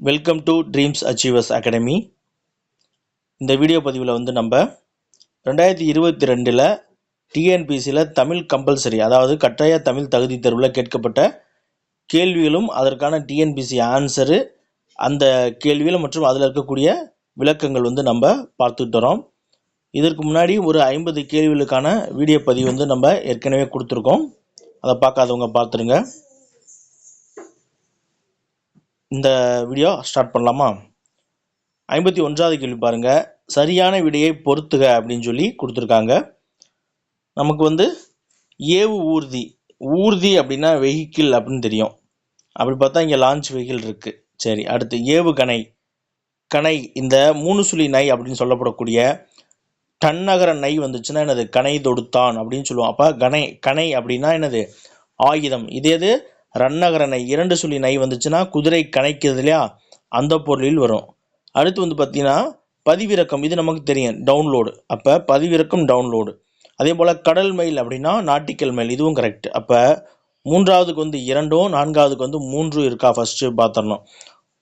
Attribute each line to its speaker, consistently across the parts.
Speaker 1: Welcome to dreams achievers academy. இந்த video பதிவில் நம்ம 2022 டிஎன்பிசியில் தமிழ் கம்பல்சரி, அதாவது கட்டாய தமிழ் தகுதி தேர்வில் கேட்கப்பட்ட கேள்விகளும் அதற்கான டிஎன்பிசி ஆன்சரு, அந்த கேள்விகள் மற்றும் அதில் இருக்கக்கூடிய விளக்கங்கள் நம்ம பார்த்துக்கிட்டு வரோம். இதற்கு முன்னாடி ஒரு 50 கேள்விகளுக்கான வீடியோ பதிவு நம்ம ஏற்கனவே கொடுத்துருக்கோம். அதை பார்க்காதவங்க பார்த்துருங்க. இந்த வீடியோ ஸ்டார்ட் பண்ணலாமா? 51வது கேள்வி பாருங்க. சரியான விடையை பொறுத்துக அப்படின்னு சொல்லி கொடுத்துருக்காங்க. நமக்கு ஏவு ஊர்தி, ஊர்தி அப்படின்னா வெஹிக்கிள் அப்படின்னு தெரியும். அப்படி பார்த்தா இங்கே லான்ச் வெஹிக்கிள் இருக்குது. சரி, அடுத்து ஏவுகணை, கணை, இந்த 3 சுழி நை அப்படின்னு சொல்லப்படக்கூடிய தன்னகர நை வந்துச்சுன்னா என்னது? கணை தொடுத்தான் அப்படின்னு சொல்லுவோம். அப்போ கணை அப்படின்னா என்னது? ஆயுதம். இதே ரன்னகர நை 2 சுழி நை வந்துச்சுன்னா குதிரை கணைக்கிறது இல்லையா, அந்த பொருளில் வரும். அடுத்து பார்த்தீங்கன்னா பதிவிறக்கம், இது நமக்கு தெரியும், டவுன்லோடு. அப்போ பதிவிறக்கம் டவுன்லோடு. அதே போல் கடல் மைல் அப்படின்னா நாட்டிக்கல் மைல், இதுவும் கரெக்ட். அப்போ மூன்றாவதுக்கு 2ம், நான்காவதுக்கு 3 இருக்கா ஃபஸ்ட்டு பார்த்துடணும்.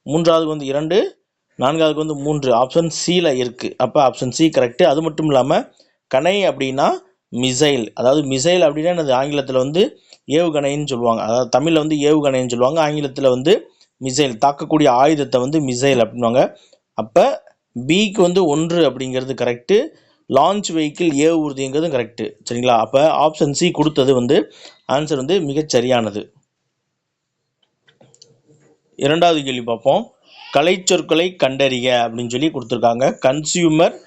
Speaker 1: மூன்றாவதுக்கு 2, நான்காவதுக்கு 3 ஆப்ஷன் சியில் இருக்குது. அப்போ ஆப்ஷன் சி கரெக்டு. அது மட்டும் இல்லாமல் கணை அப்படின்னா மிசைல், அதாவது மிசைல் அப்படின்னா என்னது? ஆங்கிலத்தில் ஏவுகணைன்னு சொல்லுவாங்க. அதாவது தமிழில் ஏவுகணைன்னு சொல்லுவாங்க, ஆங்கிலத்தில் மிசைல், தாக்கக்கூடிய ஆயுதத்தை மிசைல் அப்படின்வாங்க. அப்போ பிக்கு 1 அப்படிங்கிறது கரெக்டு. லான்ச் வெஹிக்கிள் ஏவு ஊர்திங்கிறது கரெக்டு. சரிங்களா? அப்போ ஆப்ஷன் சி கொடுத்தது ஆன்சர் மிகச் சரியானது. இரண்டாவது கேள்வி பார்ப்போம். கலை சொற்களை கண்டறிய அப்படின்னு சொல்லி கொடுத்துருக்காங்க. Consumer,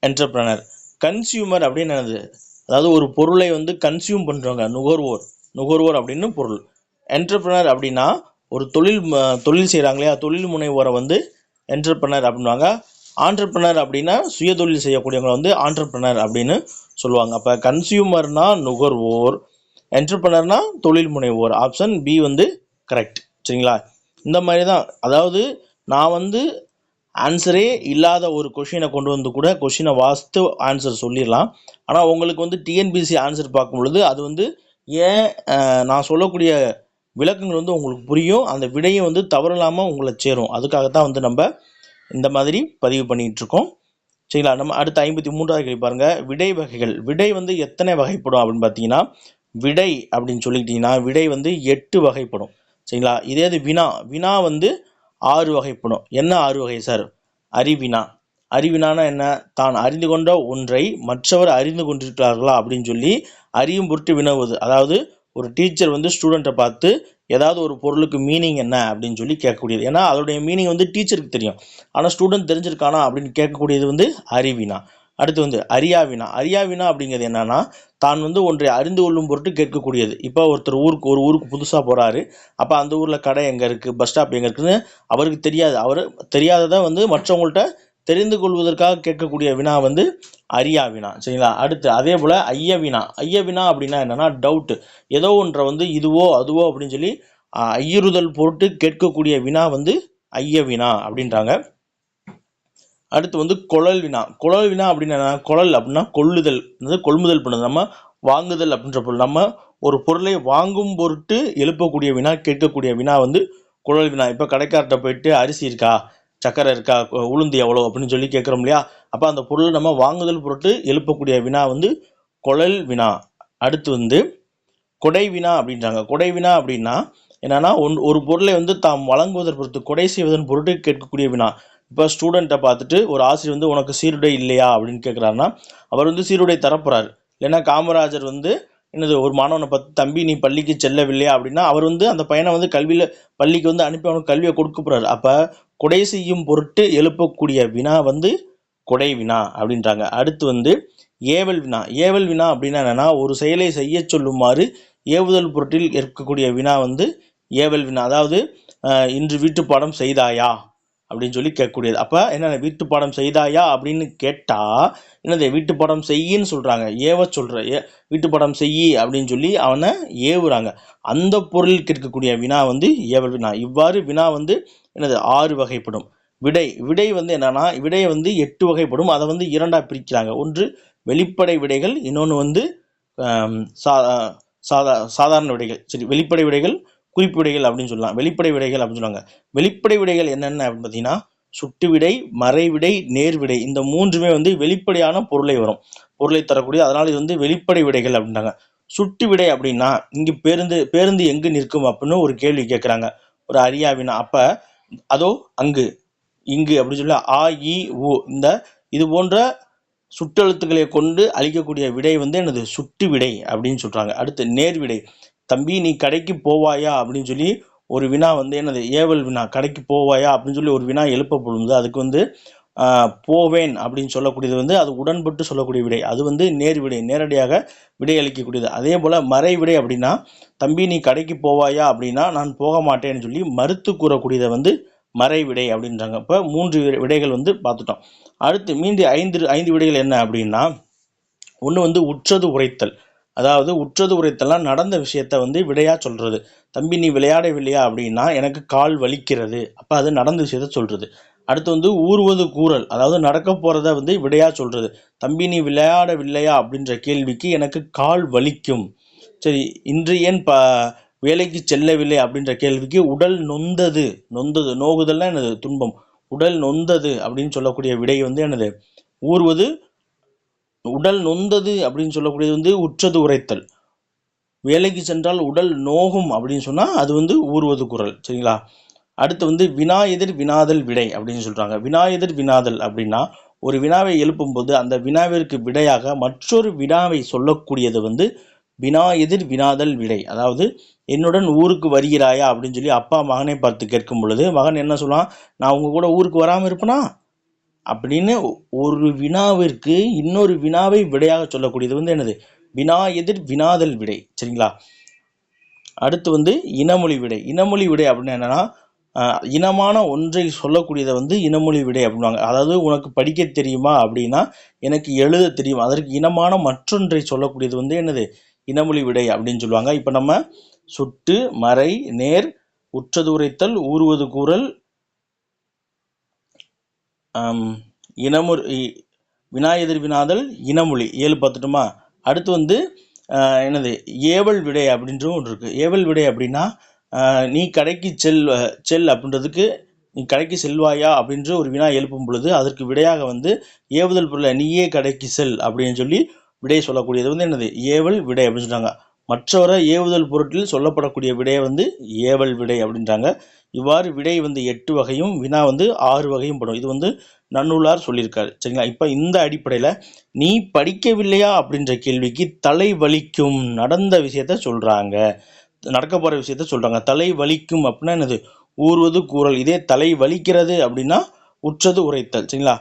Speaker 1: entrepreneur. கன்சியூமர் அப்படின்னு என்னது? அதாவது ஒரு பொருளை கன்சியூம் பண்ணுறவங்க, நுகர்வோர் அப்படின்னு பொருள். என்டர்பிரனர் அப்படின்னா ஒரு தொழில் செய்கிறாங்க இல்லையா, தொழில் முனைவோரை என்டர்பிரனர் அப்படின்வாங்க. ஆண்டர்பிரனர் அப்படின்னா சுய தொழில் செய்யக்கூடியவங்க ஆண்டர்பிரனர் அப்படின்னு சொல்லுவாங்க. அப்போ கன்சியூமர்னா நுகர்வோர், என்டர்பிரனர்னா தொழில் முனைவோர். Option B correct. சரிங்களா? இந்த மாதிரி தான், அதாவது நான் ஆன்சரே இல்லாத ஒரு கொஷினை கொண்டு கூட கொஷினை வாசித்து ஆன்சர் சொல்லிடலாம். ஆனால் உங்களுக்கு டிஎன்பிசி ஆன்சர் பார்க்கும் பொழுது அது ஏன் நான் சொல்லக்கூடிய விளக்கங்கள் உங்களுக்கு புரியும், அந்த விடையும் தவறில்லாமல் உங்களை சேரும். அதுக்காகத்தான் நம்ம இந்த மாதிரி பதிவு பண்ணிகிட்டு இருக்கோம். சரிங்களா? நம்ம அடுத்த 53வது கேள்வி பாருங்கள். விடை வகைகள். விடை எத்தனை வகைப்படும் அப்படின்னு பார்த்தீங்கன்னா, விடை அப்படின்னு சொல்லிக்கிட்டிங்கன்னா விடை 8 வகைப்படும். சரிங்களா? இதே வினா, வினா 6 வகைப்படும். என்ன 6 வகை சார்? அறிவினா. அறிவினானா என்ன? தான் அறிந்து கொண்ட ஒன்றை மற்றவர் அறிந்து கொண்டிருக்கிறார்களா அப்படின்னு சொல்லி அறியும் பொருட்டு வினவுவது. அதாவது ஒரு டீச்சர் ஸ்டூடெண்ட்டை பார்த்து ஏதாவது ஒரு பொருளுக்கு மீனிங் என்ன அப்படின்னு சொல்லி கேட்கக்கூடியது. ஏன்னா அதோடைய மீனிங் டீச்சருக்கு தெரியும், ஆனால் ஸ்டூடெண்ட் தெரிஞ்சிருக்கானா அப்படின்னு கேட்கக்கூடியது அறிவினா. அடுத்து அறியாவினா. அறியாவினா அப்படிங்கிறது என்னன்னா, தான் ஒன்றை அறிந்து கொள்ளும் பொருட்டு கேட்கக்கூடியது. இப்போ ஒருத்தர் ஒரு ஊருக்கு புதுசாக போகிறாரு. அப்போ அந்த ஊரில் கடை எங்கே இருக்குது, பஸ் ஸ்டாப் எங்கே இருக்குதுன்னு அவருக்கு தெரியாது. அவர் தெரியாததை மற்றவங்கள்ட்ட தெரிந்து கொள்வதற்காக கேட்கக்கூடிய வினா அறியாவினா. சரிங்களா? அடுத்து அதே போல் ஐயவினா. ஐயவினா அப்படின்னா என்னென்னா டவுட்டு, ஏதோ ஒன்றை இதுவோ அதுவோ அப்படின்னு சொல்லி ஐயுறுதல் பொருட்டு கேட்கக்கூடிய வினா ஐயவினா அப்படின்றாங்க. அடுத்து குழல் வினா. குழல் வினா அப்படின்னா குழல் அப்படின்னா கொள்ளுதல், கொள்முதல் பண்ணுது, நம்ம வாங்குதல் அப்படின்ற பொருள். நம்ம ஒரு பொருளை வாங்கும் பொருட்டு எழுப்பக்கூடிய வினா, கேட்கக்கூடிய வினா குழல் வினா. இப்போ கடைக்கார்ட்ட போயிட்டு அரிசி இருக்கா, சக்கரை இருக்கா, உளுந்து எவ்வளோ அப்படின்னு சொல்லி கேட்குறோம் இல்லையா, அப்போ அந்த பொருளை நம்ம வாங்குதல் பொருட்டு எழுப்பக்கூடிய வினா குழல் வினா. அடுத்து கொடை வினா அப்படின்றாங்க. கொடை வினா அப்படின்னா என்னன்னா, ஒரு பொருளை தாம் வழங்குவதற்கு பொருட்டு, கொடை செய்வதன் பொருட்டு கேட்கக்கூடிய வினா. இப்போ ஸ்டூடெண்ட்டை பார்த்துட்டு ஒரு ஆசிரியர் உனக்கு சீருடை இல்லையா அப்படின்னு கேட்குறாருன்னா அவர் சீருடை தரப்போறாரு. இல்லைன்னா காமராஜர் என்னது ஒரு மாணவனை பார்த்து தம்பி நீ பள்ளிக்கு செல்லவில்லையா அப்படின்னா அவர் அந்த பையனை பள்ளிக்கு அனுப்பி அவனுக்கு கல்வியை கொடுக்க போறாரு. அப்போ கொடை செய்யும் பொருட்டு எழுப்பக்கூடிய வினா கொடை வினா அப்படின்றாங்க. அடுத்து ஏவல் வினா. ஏவல் வினா அப்படின்னா என்னன்னா, ஒரு செயலை செய்ய சொல்லுமாறு ஏவுதல் பொருட்டில் இருக்கக்கூடிய வினா ஏவல் வினா. அதாவது இன்று வீட்டு பாடம் செய்தாயா அப்படின்னு சொல்லி கேட்கக்கூடியது. அப்போ என்ன, வீட்டு பாடம் செய்தாயா அப்படின்னு கேட்டால் என்னது, வீட்டு பாடம் செய்யின்னு சொல்கிறாங்க, ஏவ சொல்கிற வீட்டு பாடம் செய்யி அப்படின்னு சொல்லி அவனை ஏவுறாங்க. அந்த பொருள் கேட்கக்கூடிய வினா ஏவல் வினா. இவ்வாறு வினா என்னது 6 வகைப்படும். விடை விடை என்னன்னா, விடையை 8 வகைப்படும். அதை 2ஆக பிரிக்கிறாங்க. ஒன்று வெளிப்படை விடைகள், இன்னொன்று சாதாரண விடைகள். சரி, வெளிப்படை விடைகள், குறிப்பு விடைகள் அப்படின்னு சொல்லலாம், வெளிப்படை விடைகள் அப்படின்னு சொல்லுவாங்க. வெளிப்படை விடைகள் என்னென்ன அப்படின்னு பார்த்தீங்கன்னா சுட்டு விடை, மறைவிடை, நேர்விடை, இந்த மூன்றுமே வந்து வெளிப்படையான பொருளை தரக்கூடிய, அதனால இது வந்து வெளிப்படை விடைகள் அப்படின்றாங்க. சுட்டு விடை அப்படின்னா இங்கு பேருந்து பேருந்து எங்கு நிற்கும் அப்படின்னு ஒரு கேள்வி கேட்குறாங்க, ஒரு அறியாவினா. அப்ப அதோ அங்கு, இங்கு அப்படின்னு சொல்லி ஆ இ உ இந்த இது போன்ற சுட்டெழுத்துக்களை கொண்டு அளிக்கக்கூடிய விடை வந்து என்னது சுட்டு விடை அப்படின்னு சொல்றாங்க. அடுத்து நேர்விடை, தம்பி நீ கடைக்கு போவாயா அப்படின்னு சொல்லி ஒரு வினா வந்து என்னது ஏவல் வினா, கடைக்கு போவாயா அப்படின்னு சொல்லி ஒரு வினா எழுப்பப்படுது. அதுக்கு வந்து போவேன் அப்படின்னு சொல்லக்கூடியது வந்து அது உடன்பட்டு சொல்லக்கூடிய விடை, அது வந்து நேர்விடை, நேரடியாக விடை அளிக்கக்கூடியது. அதே போல மறைவிடை அப்படின்னா தம்பி நீ கடைக்கு போவாயா அப்படின்னா நான் போக மாட்டேன்னு சொல்லி மறுத்து கூறக்கூடியதை வந்து மறைவிடை அப்படின்றாங்க. இப்போ 3 விடைகள் வந்து பார்த்துட்டோம். அடுத்து மீண்டு ஐந்து விடைகள் என்ன அப்படின்னா, ஒன்று வந்து உற்றது உரைத்தல். அதாவது உற்றது உரைத்தல்னா நடந்த விஷயத்த வந்து விடையா சொல்றது. தம்பி நீ விளையாடவில்லையா அப்படின்னா எனக்கு கால் வலிக்கிறது, அப்போ அது நடந்த விஷயத்த சொல்றது. அடுத்து வந்து ஊறுவது கூறல், அதாவது நடக்க போறத வந்து விடையா சொல்றது. தம்பி நீ விளையாடவில்லையா அப்படின்ற கேள்விக்கு எனக்கு கால் வலிக்கும். சரி, இன்று ஏன் வேலைக்கு செல்லவில்லை அப்படின்ற கேள்விக்கு உடல் நொந்தது. நோகுதல்னா என்னது துன்பம், உடல் நொந்தது அப்படின்னு சொல்லக்கூடிய விடை வந்து என்னது ஊறுவது. உடல் நொந்தது அப்படின்னு சொல்லக்கூடியது வந்து உற்றது உரைத்தல். வேலைக்கு சென்றால் உடல் நோகும் அப்படின்னு சொன்னா அது வந்து ஊறுவது குரல். சரிங்களா? அடுத்து வந்து வினா எதிர் வினாதல் விடை அப்படின்னு சொல்றாங்க. வினா எதிர் வினாதல் அப்படின்னா ஒரு வினாவை எழுப்பும்போது அந்த வினாவிற்கு விடையாக மற்றொரு வினாவை சொல்லக்கூடியது வந்து வினா எதிர் வினாதல் விடை. அதாவது என்னுடன் ஊருக்கு வருகிறாயா அப்படின்னு சொல்லி அப்பா மகனை பார்த்து கேட்கும் பொழுது மகன் என்ன சொல்லுவான், நான் உங்க கூட ஊருக்கு வராமல் இருப்பேனா அப்படின்னு ஒரு வினாவிற்கு இன்னொரு வினாவை விடையாக சொல்லக்கூடியது வந்து என்னது வினா எதிர் வினாதல் விடை. சரிங்களா? அடுத்து வந்து இனமொழி விடை. இனமொழி விடை அப்படின்னு என்னன்னா இனமான ஒன்றை சொல்லக்கூடியதை வந்து இனமொழி விடை அப்படின்வாங்க. அதாவது உனக்கு படிக்க தெரியுமா அப்படின்னா எனக்கு எழுத தெரியும், அதற்கு இனமான மற்றொன்றை சொல்லக்கூடியது வந்து என்னது இனமொழி விடை அப்படின்னு சொல்லுவாங்க. இப்போ நம்ம சுட்டு, மறை, நேர், உற்றது உரைத்தல், ஊறுவது கூறல், இனமொழி, வினா எதிர் வினாதல், இனமொழி 7 பார்த்துட்டோமா? அடுத்து வந்து என்னது ஏவல் விடை அப்படின்ற ஒன்று இருக்கு. ஏவல் விடை அப்படின்னா நீ கடைக்கு செல் அப்படின்றதுக்கு நீ கடைக்கு செல்வாயா அப்படின்ற ஒரு வினா எழுப்பும் பொழுது அதற்கு விடையாக வந்து ஏவுதல் பொருளை நீயே கடைக்கு செல் அப்படின்னு சொல்லி விடை சொல்லக்கூடியது வந்து என்னது ஏவல் விடை அப்படின்னு சொல்றாங்க. மற்றவரை ஏவுதல் பொருட்டில் சொல்லப்படக்கூடிய விடையை வந்து ஏவல் விடை அப்படின்றாங்க. இவ்வாறு விடை வந்து 8 வகையும் வினா வந்து 6 வகையும் படும். இது வந்து நன்னூலார் சொல்லியிருக்காரு. சரிங்களா? இப்போ இந்த அடிப்படையில் நீ படிக்கவில்லையா அப்படின்ற கேள்விக்கு தலை வலிக்கும் நடந்த விஷயத்த சொல்றாங்க, நடக்க போற விஷயத்த சொல்றாங்க. தலை வலிக்கும் அப்படின்னா என்னது ஊறுவது கூறல். இதே தலை வலிக்கிறது அப்படின்னா உற்றது உரைத்தல். சரிங்களா?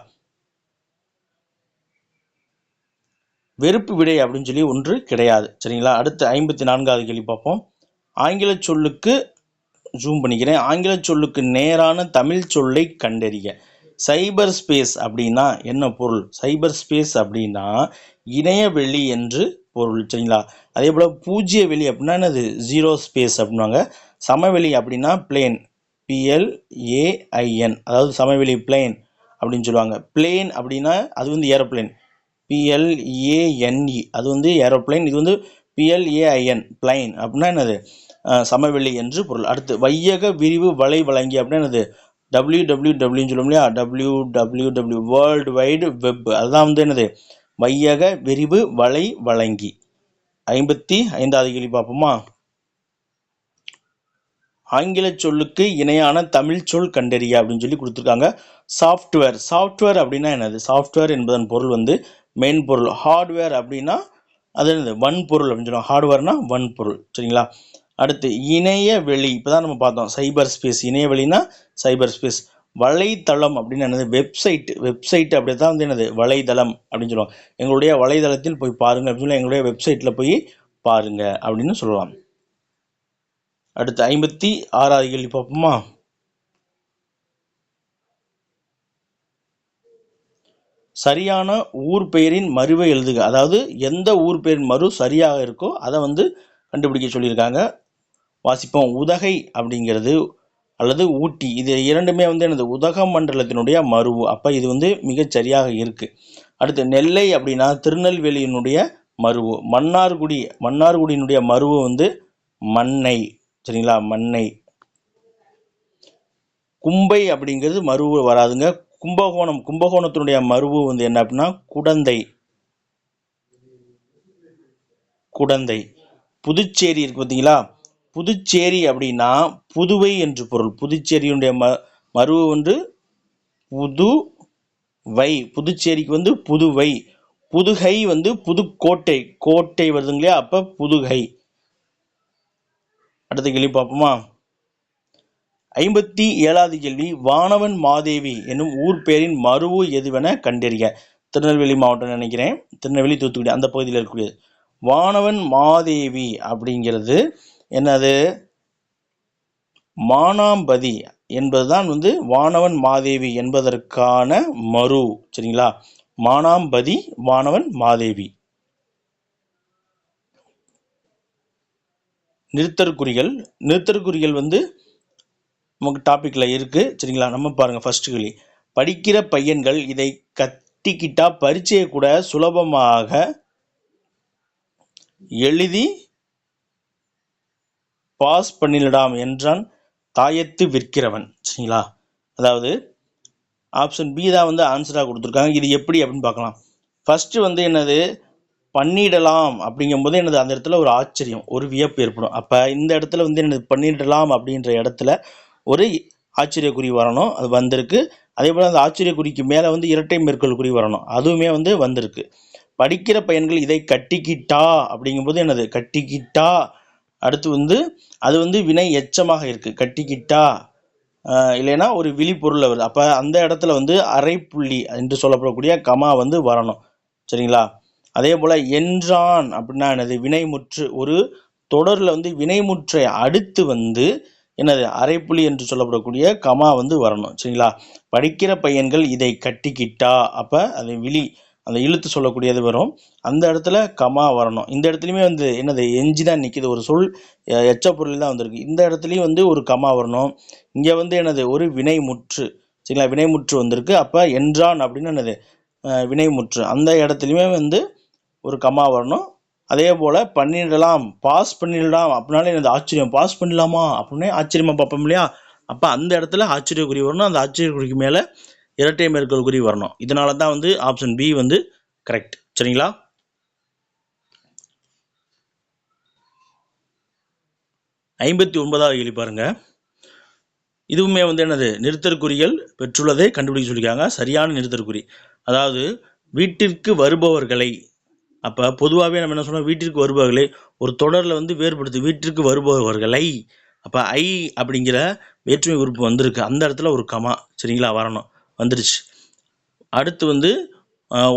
Speaker 1: வெறுப்பு விடை அப்படின்னு சொல்லி ஒன்று கிடையாது. சரிங்களா? அடுத்து 54வது கேள்வி பார்ப்போம். ஆங்கில சொல்லுக்கு ஜூம் பண்ணிக்கிறேன். ஆங்கில சொல்லுக்கு நேரான தமிழ் சொல்லை கண்டறிக. சைபர் ஸ்பேஸ் அப்படின்னா என்ன பொருள்? சைபர் ஸ்பேஸ் அப்படின்னா இணையவெளி என்று பொருள். சரிங்களா? அதே போல் பூஜ்ய வெளி அப்படின்னா என்னது ஜீரோ ஸ்பேஸ் அப்படின்வாங்க. சமவெளி அப்படின்னா பிளேன், PLAIN, அதாவது சமவெளி பிளேன் அப்படின்னு சொல்லுவாங்க. பிளேன் அப்படின்னா அது வந்து ஏரோப்ளேன், PLANE, அது வந்து ஏரோப்ளேன். இது வந்து PLAIN பிளைன் அப்படின்னா என்னது சமவெளி என்று பொருள். அடுத்து வையக விரிவு வலை வழங்கி அப்படின்னா என்னது WWWன்னு சொல்லுவோம் இல்லையா, WWW வேர்ல்டு வைடு வெப், அதுதான் வந்து என்னது வையக விரிவு வலை வழங்கி. 55வது கேள்வி பார்ப்போமா? ஆங்கில சொல்லுக்கு இணையான தமிழ் சொல் கண்டறிய அப்படின்னு சொல்லி கொடுத்துருக்காங்க. சாஃப்ட்வேர். சாஃப்ட்வேர் அப்படின்னா என்னது? சாஃப்ட்வேர் என்பதன் பொருள் வந்து மென்பொருள். ஹார்ட்வேர் அப்படின்னா அது என்னது வன்பொருள் அப்படின்னு சொல்லுவாங்க. ஹார்ட்வேர்னா வன்பொருள். சரிங்களா? அடுத்து இணையவெளி. இப்போதான் நம்ம பார்த்தோம் சைபர் ஸ்பேஸ். இணையவெளினா சைபர் ஸ்பேஸ். வலைத்தளம் அப்படின்னு என்னது வெப்சைட் அப்படி தான் வந்து என்னது வலைதளம் அப்படின்னு சொல்லுவாங்க. எங்களுடைய வலைதளத்தில் போய் பாருங்க அப்படின்னு சொல்லி எங்களுடைய வெப்சைட்டில் போய் பாருங்க அப்படின்னு சொல்லலாம். அடுத்து 56வது கேள்வி பார்ப்போமா? சரியான ஊர் பெயரின் மருவை எழுதுக. அதாவது எந்த ஊர் பெயரின் மரு சரியாக இருக்கோ அதை வந்து கண்டுபிடிக்க சொல்லியிருக்காங்க. வாசிப்போம். உதகை அப்படிங்கிறது அல்லது ஊட்டி, இது இரண்டுமே வந்து எனது உதகமண்டலத்தினுடைய மருவு. அப்போ இது வந்து மிகச்சரியாக இருக்கு. அடுத்து நெல்லை அப்படின்னா திருநெல்வேலியினுடைய மருவு. மன்னார்குடியினுடைய மருவு வந்து மண்ணை. சரிங்களா, மண்ணை. கும்பை அப்படிங்கிறது மருவு வராதுங்க. கும்பகோணம், கும்பகோணத்தினுடைய மருவு வந்து என்ன அப்படின்னா குடந்தை. குடந்தை. புதுச்சேரி இருக்கு பார்த்தீங்களா, புதுச்சேரி அப்படின்னா புதுவை என்று பொருள். புதுச்சேரியுடைய மருவு வந்து புதுவை. புதுச்சேரிக்கு வந்து புதுவை. புதுகை வந்து புதுக்கோட்டை. கோட்டை வருதுங்க இல்லையா, அப்ப புதுகை. அடுத்த கேள்வி பார்ப்போமா. 57வது கேள்வி, வானவன் மாதேவி என்னும் ஊர் பேரின் மருவு எதுவென கண்டறிக. திருநெல்வேலி மாவட்டம் நினைக்கிறேன், திருநெல்வேலி தூத்துக்குடி அந்த பகுதியில் இருக்கக்கூடியது. வானவன் மாதேவி அப்படிங்கிறது என்னது, மானாம்பதி என்பதுதான் வந்து வானவன் மாதேவி என்பதற்கான மரு. சரிங்களா, மானாம்பதி வானவன் மாதேவி. நிறுத்தற்குறிகள். நிறுத்தற்குறிகள் வந்து நமக்கு டாபிக்ல இருக்கு. சரிங்களா, நம்ம பாருங்க. ஃபர்ஸ்ட் கேள்வி, படிக்கிற பையன்கள் இதை கட்டிக்கிட்டா பரீட்சையை கூட சுலபமாக எழுதி பாஸ் பண்ணிடலாம் என்றான் தாயத்து விற்கிறவன். சரிங்களா, அதாவது ஆப்ஷன் பி தான் வந்து ஆன்சராக கொடுத்துருக்காங்க. இது எப்படி அப்படின்னு பார்க்கலாம். ஃபர்ஸ்ட் வந்து என்னது, பண்ணிடலாம் அப்படிங்கும்போது என்னது, அந்த இடத்துல ஒரு ஆச்சரியம், ஒரு வியப்பு ஏற்படும். அப்போ இந்த இடத்துல வந்து என்னது, பண்ணிடலாம் அப்படின்ற இடத்துல ஒரு ஆச்சரியக்குறி வரணும், அது வந்திருக்கு. அதே போல் அந்த ஆச்சரியக்குறிக்கு மேலே வந்து இரட்டை மேற்கோள் குறி வரணும், அதுவுமே வந்து வந்திருக்கு. படிக்கிற பையன்கள் இதை கட்டிக்கிட்டா அப்படிங்கும்போது என்னது, கட்டிக்கிட்டா. அடுத்து வந்து அது வந்து வினை எச்சமாக இருக்கு, கட்டிக்கிட்டா. இல்லைன்னா ஒரு விழிப்பொருள் வருது. அப்போ அந்த இடத்துல வந்து அரைப்புள்ளி என்று சொல்லப்படக்கூடிய கமா வந்து வரணும். சரிங்களா, அதே போல் என்றான் அப்படின்னா என்னது, வினைமுற்று. ஒரு தொடரில் வந்து வினைமுற்றை அடுத்து வந்து என்னது, அரைப்புள்ளி என்று சொல்லப்படக்கூடிய கமா வந்து வரணும். சரிங்களா, படிக்கிற பையன்கள் இதை கட்டிக்கிட்டா, அப்போ அது விழி, அந்த இழுத்து சொல்லக்கூடியது வரும், அந்த இடத்துல கமா வரணும். இந்த இடத்துலையுமே வந்து என்னது, எஞ்சி தான் நிற்கிது, ஒரு சொல் எச்ச பொருள் தான் வந்திருக்கு. இந்த இடத்துலையும் வந்து ஒரு கமா வரணும். இங்கே வந்து என்னது, ஒரு வினைமுற்று. சரிங்களா, வினைமுற்று வந்திருக்கு. அப்போ என்றான் அப்படின்னு என்னது, வினைமுற்று. அந்த இடத்துலையுமே வந்து ஒரு கமா வரணும். அதே போல் பண்ணிடலாம், பாஸ் பண்ணிடலாம் அப்படின்னாலே எனது ஆச்சரியம், பாஸ் பண்ணிடலாமா அப்படின்னு ஆச்சரியமாக பார்ப்போம் இல்லையா, அப்போ அந்த இடத்துல ஆச்சரியக்குறி வரணும். அந்த ஆச்சரியக்குறிக்கு மேலே இரட்டை மேற்கோள் குறி வரணும். இதனால தான் வந்து ஆப்ஷன் பி வந்து கரெக்ட். சரிங்களா, 59வது கேள்வி பாருங்க. இதுவுமே வந்து என்னது, நிறுத்தற்குறிகள் பெற்றுள்ளதை கண்டுபிடிக்க சொல்லியிருக்காங்க. சரியான நிறுத்தற்குறி, அதாவது வீட்டிற்கு வருபவர்களை. அப்போ பொதுவாகவே நம்ம என்ன சொன்னோம், வீட்டிற்கு வருபவர்களை ஒரு தொடரில் வந்து வேறுபடுத்து, வீட்டிற்கு வருபவர்களை. அப்போ ஐ அப்படிங்கிற வேற்றுமை உறுப்பு வந்திருக்கு, அந்த இடத்துல ஒரு கமா சரிங்களா வரணும், வந்துருச்சு. அடுத்து வந்து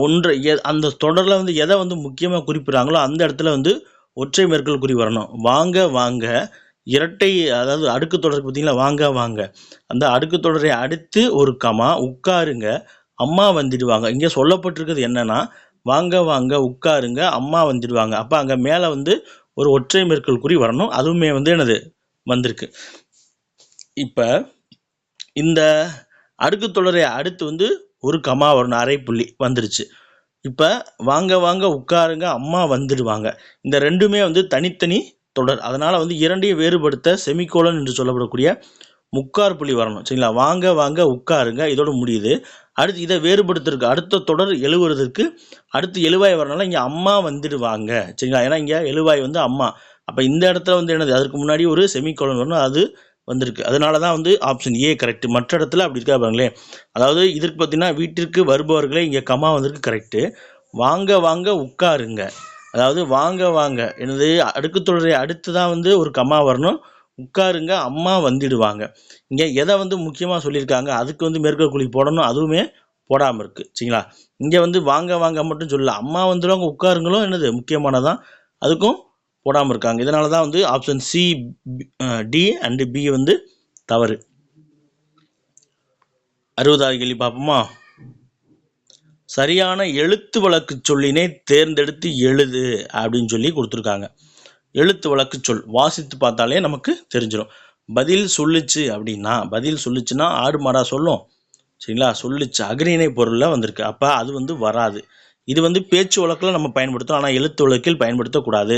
Speaker 1: ஒன்றை அந்த தொடரில் வந்து எதை வந்து முக்கியமாக குறிப்பிட்றாங்களோ அந்த இடத்துல வந்து ஒற்றை மேற்கோள் குறி வரணும். வாங்க வாங்க இரட்டை, அதாவது அடுக்கு தொடர் பார்த்தீங்களா, வாங்க வாங்க, அந்த அடுக்கு தொடரை அடுத்து ஒரு கமா, உட்காருங்க அம்மா வந்துடுவாங்க. இங்கே சொல்லப்பட்டிருக்கிறது என்னன்னா, வாங்க வாங்க உட்காருங்க அம்மா வந்துடுவாங்க. அப்போ அங்கே மேலே வந்து ஒரு ஒற்றை மேற்கோள் குறி வரணும், அதுவுமே வந்து என்னது வந்திருக்கு. இப்போ இந்த அடுக்கு தொடரை அடுத்து வந்து ஒரு கமா வரணும், அரைப்புள்ளி வந்துருச்சு. இப்போ வாங்க வாங்க உட்காருங்க அம்மா வந்துடுவாங்க, இந்த ரெண்டுமே வந்து தனித்தனி தொடர். அதனால் வந்து இரண்டையும் வேறுபடுத்த செமிகோலன் என்று சொல்லப்படக்கூடிய முக்கார் புள்ளி வரணும். சரிங்களா, வாங்க வாங்க உட்காருங்க இதோட முடியுது. அடுத்து இதை வேறுபடுத்துறதுக்கு அடுத்த தொடர் எழுவுறதுக்கு அடுத்து எழுவாய் வரனால இங்கே அம்மா வந்துடுவாங்க. சரிங்களா, ஏன்னா இங்கே எழுவாய் வந்து அம்மா. அப்போ இந்த இடத்துல வந்து என்னது, அதுக்கு முன்னாடி ஒரு செமிகோலன் வரணும், அது வந்திருக்கு. அதனால தான் வந்து ஆப்ஷன் ஏ கரெக்ட். மற்ற இடத்துல அப்படி இருக்கா பாருங்களேன். அதாவது இதற்கு பார்த்தீங்கன்னா வீட்டிற்கு வருபவர்களே இங்கே கமா வந்திருக்கு, கரெக்டு. வாங்க வாங்க உட்காருங்க, அதாவது வாங்க வாங்க எனது அடுக்கு தொடரை அடுத்து தான் வந்து ஒரு கமா வரணும், உட்காருங்க அம்மா வந்துடுவாங்க. இங்கே எதை வந்து முக்கியமாக சொல்லியிருக்காங்க, அதுக்கு வந்து மேற்கோள் குறி போடணும், அதுவுமே போடாமல் இருக்குது. சரிங்களா, இங்கே வந்து வாங்க வாங்க மட்டும் சொல்லல, அம்மா வந்துடுவாங்க உட்காருங்களும் என்னது முக்கியமானதான், அதுக்கும் போடாமல் இருக்காங்க. இதனால தான் வந்து option C, D and B வந்து தவறு. 60வது கேள்வி பார்ப்போமா. சரியான எழுத்து வழக்கு சொல்லினை தேர்ந்தெடுத்து எழுது அப்படின்னு சொல்லி கொடுத்துருக்காங்க. எழுத்து வழக்கு சொல் வாசித்து பார்த்தாலே நமக்கு தெரிஞ்சிடும். பதில் சொல்லுச்சு அப்படின்னா, பதில் சொல்லுச்சுன்னா ஆடு மாடா சொல்லும். சரிங்களா, சொல்லுச்சு அக்ரிணை பொருளில் வந்திருக்கு, அப்போ அது வந்து வராது. இது வந்து பேச்சு வழக்கில் நம்ம பயன்படுத்தோம், ஆனால் எழுத்து வழக்கில் பயன்படுத்தக்கூடாது.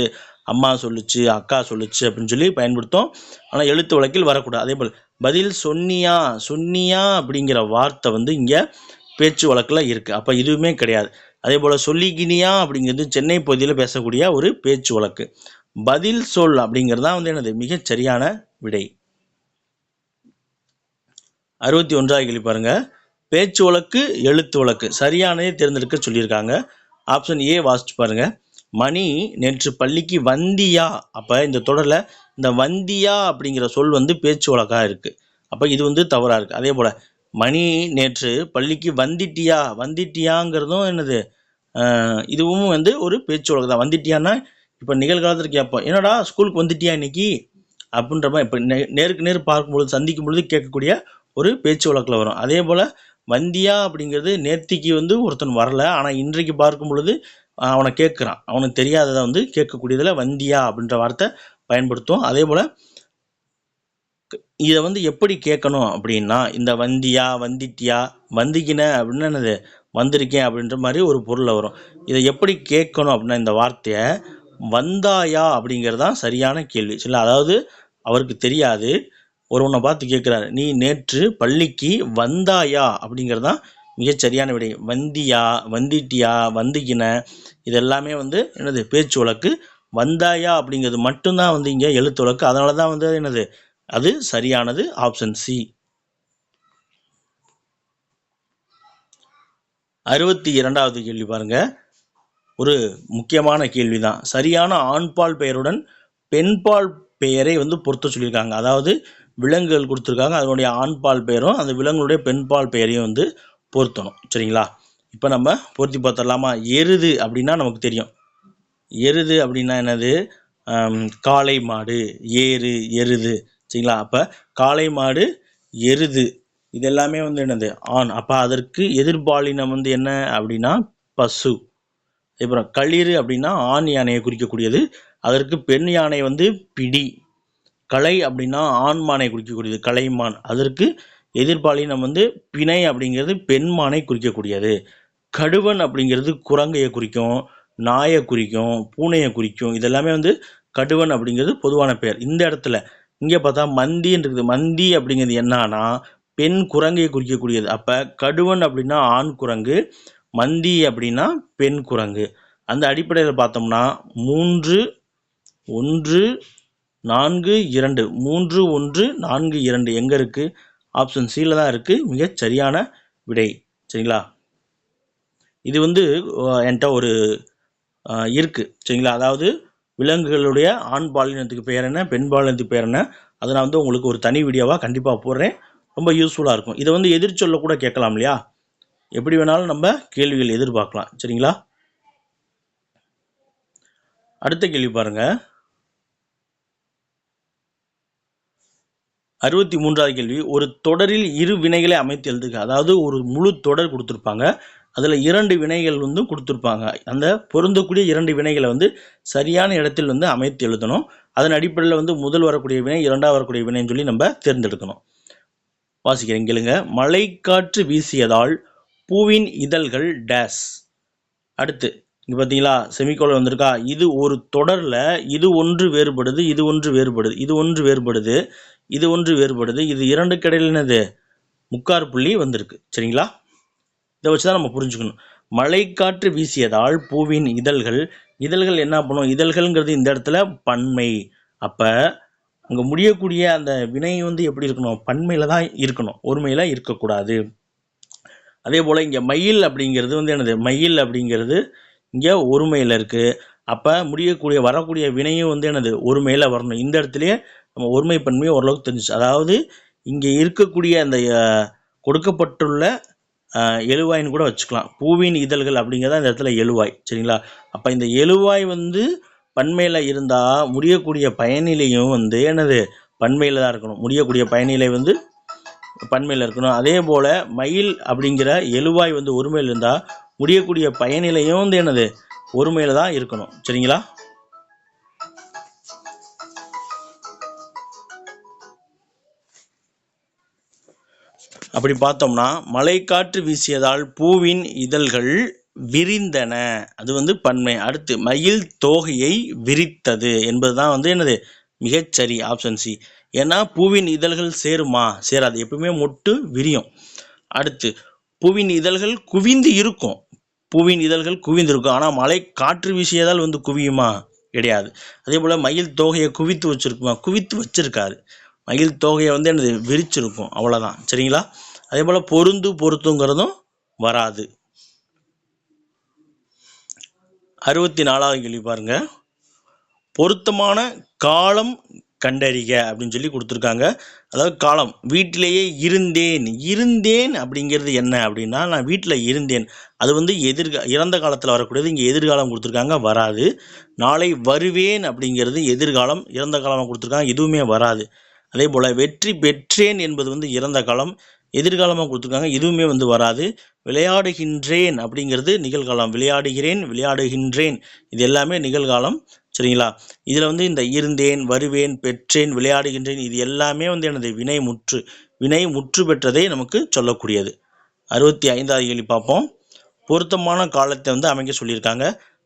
Speaker 1: அம்மா சொல்லுச்சு, அக்கா சொல்லுச்சு அப்படின்னு சொல்லி பயன்படுத்தோம், ஆனால் எழுத்து வழக்கில் வரக்கூடாது. அதே போல் பதில் சொன்னியா, சொன்னியா அப்படிங்கிற வார்த்தை வந்து இங்கே பேச்சு வழக்கில் இருக்குது. அப்போ இதுவுமே கிடையாது. அதே போல் சொல்லிக்கினியா அப்படிங்கிறது சென்னை பகுதியில் பேசக்கூடிய ஒரு பேச்சு வழக்கு. பதில் சொல் அப்படிங்கிறது தான் வந்து என்னது மிகச் சரியான விடை. 61வது கேள்வி பாருங்க. பேச்சு வழக்கு, எழுத்து வழக்கு சரியானதை தேர்ந்தெடுக்க சொல்லியிருக்காங்க. ஆப்ஷன் ஏ வாசிச்சு பாருங்க. மணி நேற்று பள்ளிக்கு வந்தியா. அப்போ இந்த தொடரில் இந்த வந்தியா அப்படிங்கிற சொல் வந்து பேச்சு வழக்காக இருக்குது. அப்போ இது வந்து தவறாக இருக்குது. அதே போல் மணி நேற்று பள்ளிக்கு வந்திட்டியா, வந்திட்டியாங்கிறதும் என்னது இதுவும் வந்து ஒரு பேச்சு வழக்கு தான். வந்திட்டியான்னா இப்போ நிகழ்காலத்தில் கேட்போம், என்னடா ஸ்கூலுக்கு வந்துட்டியா இன்னைக்கு அப்படின்ற மாதிரி. இப்போ நேருக்கு நேர் பார்க்கும்பொழுது, சந்திக்கும் பொழுது கேட்கக்கூடிய ஒரு பேச்சு வழக்கில் வரும். அதே போல் வந்தியா அப்படிங்கிறது நேர்த்திக்கு வந்து ஒருத்தன் வரல, ஆனால் இன்றைக்கு பார்க்கும் பொழுது அவனை கேட்குறான், அவனுக்கு தெரியாததை வந்து கேட்கக்கூடியதில் வந்தியா அப்படின்ற வார்த்தை பயன்படுத்தும். அதே போல் இதை வந்து எப்படி கேட்கணும் அப்படின்னா, இந்த வந்தியா, வந்திட்டியா, வந்திக்கின அப்படின்னு என்னது வந்திருக்கேன் அப்படின்ற மாதிரி ஒரு பொருளில் வரும். இதை எப்படி கேட்கணும் அப்படின்னா, இந்த வார்த்தையை வந்தாயா அப்படிங்கிறது தான் சரியான கேள்வி. சரி, அதாவது அவருக்கு தெரியாது, ஒருவனை பார்த்து கேட்குறாரு, நீ நேற்று பள்ளிக்கு வந்தாயா அப்படிங்கிறது தான் மிகச்சரியான விடை. வந்தியா, வந்திட்டியா, வந்திக்கின இது எல்லாமே வந்து என்னது பேச்சு வழக்கு. வந்தாயா அப்படிங்கிறது மட்டும்தான் வந்து இங்கே எழுத்து வழக்கு. அதனால தான் வந்து என்னது அது சரியானது, ஆப்ஷன் சி. 62வது கேள்வி பாருங்க. ஒரு முக்கியமான கேள்விதான். சரியான ஆண்பால் பெயருடன் பெண்பால் பெயரை வந்து பொருத்த சொல்லியிருக்காங்க. அதாவது விலங்குகள் கொடுத்துருக்காங்க, அதனுடைய ஆண்பால் பெயரும் அந்த விலங்குடைய பெண்பால் பெயரையும் வந்து பொருத்தணும். சரிங்களா? இப்போ நம்ம பொருத்தி பார்த்துடலாமா? எருது அப்படின்னா நமக்கு தெரியும். எருது அப்படின்னா என்னது? காளை மாடு, ஏறு, எருது. சரிங்களா? அப்போ காளை மாடு, எருது இது எல்லாமே வந்து என்னது ஆண். அப்போ அதற்கு எதிர்பாலினம் வந்து என்ன அப்படின்னா பசு. அப்புறம் களிறு அப்படின்னா ஆண் யானையை குறிக்கக்கூடியது, அதற்கு பெண் யானை வந்து பிடி. களை அப்படின்னா ஆண் மானை குறிக்கக்கூடியது, கலைமான். அதற்கு எதிர்பாலினம் வந்து பிணை அப்படிங்கிறது பெண் மானை குறிக்கக்கூடியது. கடுவன் அப்படிங்கிறது குரங்கையை குறிக்கும், நாயை குறிக்கும், பூனையை குறிக்கும். இதெல்லாமே வந்து கடுவன் அப்படிங்கிறது பொதுவான பெயர். இந்த இடத்துல இங்கே பார்த்தா மந்தின்னு இருக்குது. மந்தி அப்படிங்கிறது என்னன்னா பெண் குரங்கையை குறிக்கக்கூடியது. அப்போ கடுவன் அப்படின்னா ஆண் குரங்கு, மந்தி அப்படின்னா பெண் குரங்கு. அந்த அடிப்படையில் பார்த்தோம்னா 3, 1, 4, 2 3, 1, 4, 2 எங்கே இருக்குது? ஆப்ஷன் சியில் தான் இருக்குது மிகச் சரியான விடை. சரிங்களா? இது வந்து என்கிட்ட ஒரு இருக்குது. சரிங்களா? அதாவது விலங்குகளுடைய ஆண் பாலினத்துக்கு பெயர் என்ன, பெண் பாலினத்துக்கு பெயர் என்ன, அதை நான் வந்து உங்களுக்கு ஒரு தனி வீடியோவாக கண்டிப்பாக போடுறேன். ரொம்ப யூஸ்ஃபுல்லாக இருக்கும். இதை வந்து எதிர்ச்சொல்ல கூட கேட்கலாம் இல்லையா? எப்படி வேணாலும் நம்ம கேள்விகள் எதிர்பார்க்கலாம். சரிங்களா? அடுத்த கேள்வி பாருங்க. 63வது கேள்வி. ஒரு தொடரில் இரு வினைகளை அமைத்து எழுதுக. அதாவது ஒரு முழு தொடர் கொடுத்துருப்பாங்க, அதில் 2 வினைகள் வந்து கொடுத்துருப்பாங்க. அந்த பொருந்தக்கூடிய 2 வினைகளை வந்து சரியான இடத்தில் வந்து அமைத்து எழுதணும். அதன் அடிப்படையில் வந்து முதல் வரக்கூடிய வினை, இரண்டாவது வரக்கூடிய வினைன்னு சொல்லி நம்ம தேர்ந்தெடுக்கணும். வாசிக்கிறேன் கேளுங்க. மழை காற்று வீசியதால் பூவின் இதழ்கள் டேஸ். அடுத்து இங்கே பார்த்தீங்களா செமிகோலன் வந்திருக்கா? இது ஒரு தொடரில் இது ஒன்று வேறுபடுது, இது ஒன்று வேறுபடுது, இது ஒன்று வேறுபடுது, இது ஒன்று வேறுபடுது, இது இரண்டு கடையில் என்னது முக்கார் புள்ளி வந்திருக்கு. சரிங்களா? இதை வச்சு தான் நம்ம புரிஞ்சுக்கணும். மழை காற்று வீசியதால் பூவின் இதழ்கள், இதழ்கள் என்ன பண்ணும்? இதழ்கள்ங்கிறது இந்த இடத்துல பன்மை. அப்போ அங்கே முடியக்கூடிய அந்த வினை வந்து எப்படி இருக்கணும்? பன்மையில் தான் இருக்கணும், ஒருமையில் இருக்கக்கூடாது. அதே போல் இங்கே மயில் அப்படிங்கிறது வந்து என்னது? மயில் அப்படிங்கிறது இங்கே ஒருமையில் இருக்குது. அப்போ வரக்கூடிய வினையும் வந்து என்னது? ஒருமையில் வரணும். இந்த இடத்துலையே நம்ம ஒருமை பன்மையை ஓரளவுக்கு தெரிஞ்சிச்சு. அதாவது இங்கே இருக்கக்கூடிய அந்த கொடுக்கப்பட்டுள்ள எழுவாயின்னு கூட வச்சுக்கலாம். பூவின் இதழ்கள் அப்படிங்கிறத இந்த இடத்துல எழுவாய். சரிங்களா? அப்போ இந்த எழுவாய் வந்து பன்மையில் இருந்தால் முடியக்கூடிய பயனிலையும் வந்து என்னது? பன்மையில் தான் இருக்கணும். முடியக்கூடிய பயனிலை வந்து பன்மையில் இருக்கணும். அதே போல் மயில் அப்படிங்கிற எழுவாய் வந்து ஒருமையில் இருந்தால் முடியக்கூடிய பயனிலையும் வந்து என்னது? ஒருமையில் தான் இருக்கணும். சரிங்களா? அப்படி பார்த்தோம்னா மழை காற்று வீசியதால் பூவின் இதழ்கள் விரிந்தன, அது வந்து பன்மை. அடுத்து மயில் தோகையை விரித்தது என்பதுதான் வந்து என்னது மிகச்சரி, ஆப்ஷன் சி. ஏன்னா பூவின் இதழ்கள் சேருமா, சேராது, எப்பவுமே மொட்டு விரியும். அடுத்து பூவின் இதழ்கள் குவிந்து இருக்கும், பூவின் இதழ்கள் குவிந்து இருக்கும், ஆனால் மழை காற்று வீசியதால் வந்து குவியுமா, கிடையாது. அதே போல் மயில் தோகையை குவித்து வச்சிருக்குமா, குவித்து வச்சிருக்காது. மயில் தோகையை வந்து என்னது விரிச்சிருக்கும், அவ்வளோதான். சரிங்களா? அதே போல் பொருந்துங்கிறதும் வராது. 64வது கேள்வி பாருங்க. பொருத்தமான காலம் கண்டறிக அப்படின்னு சொல்லி கொடுத்துருக்காங்க. அதாவது காலம், வீட்டிலேயே இருந்தேன், இருந்தேன் அப்படிங்கிறது என்ன அப்படின்னா, நான் வீட்டில் இருந்தேன், அது வந்து இறந்த காலத்தில் வரக்கூடியது. இங்கே எதிர்காலம் கொடுத்துருக்காங்க, வராது. நாளை வருவேன் அப்படிங்கிறது எதிர்காலம், இறந்த காலமாக கொடுத்துருக்காங்க, இதுவுமே வராது. அதே போல் வெற்றி பெற்றேன் என்பது வந்து இறந்த காலம், எதிர்காலமாக கொடுத்துருக்காங்க, இதுவுமே வந்து வராது. விளையாடுகின்றேன் அப்படிங்கிறது நிகழ்காலம், விளையாடுகிறேன், விளையாடுகின்றேன், இது எல்லாமே நிகழ்காலம். சரிங்களா? இதில் வந்து இந்த இருந்தேன், வருவேன், பெற்றேன், விளையாடுகின்றேன், இது எல்லாமே வந்து எனது வினை முற்று பெற்றதை நமக்கு சொல்லக்கூடியது. 65வது கேள்வி பார்ப்போம். பொருத்தமான காலத்தை வந்து அமைக்க சொல்லியிருக்காங்க.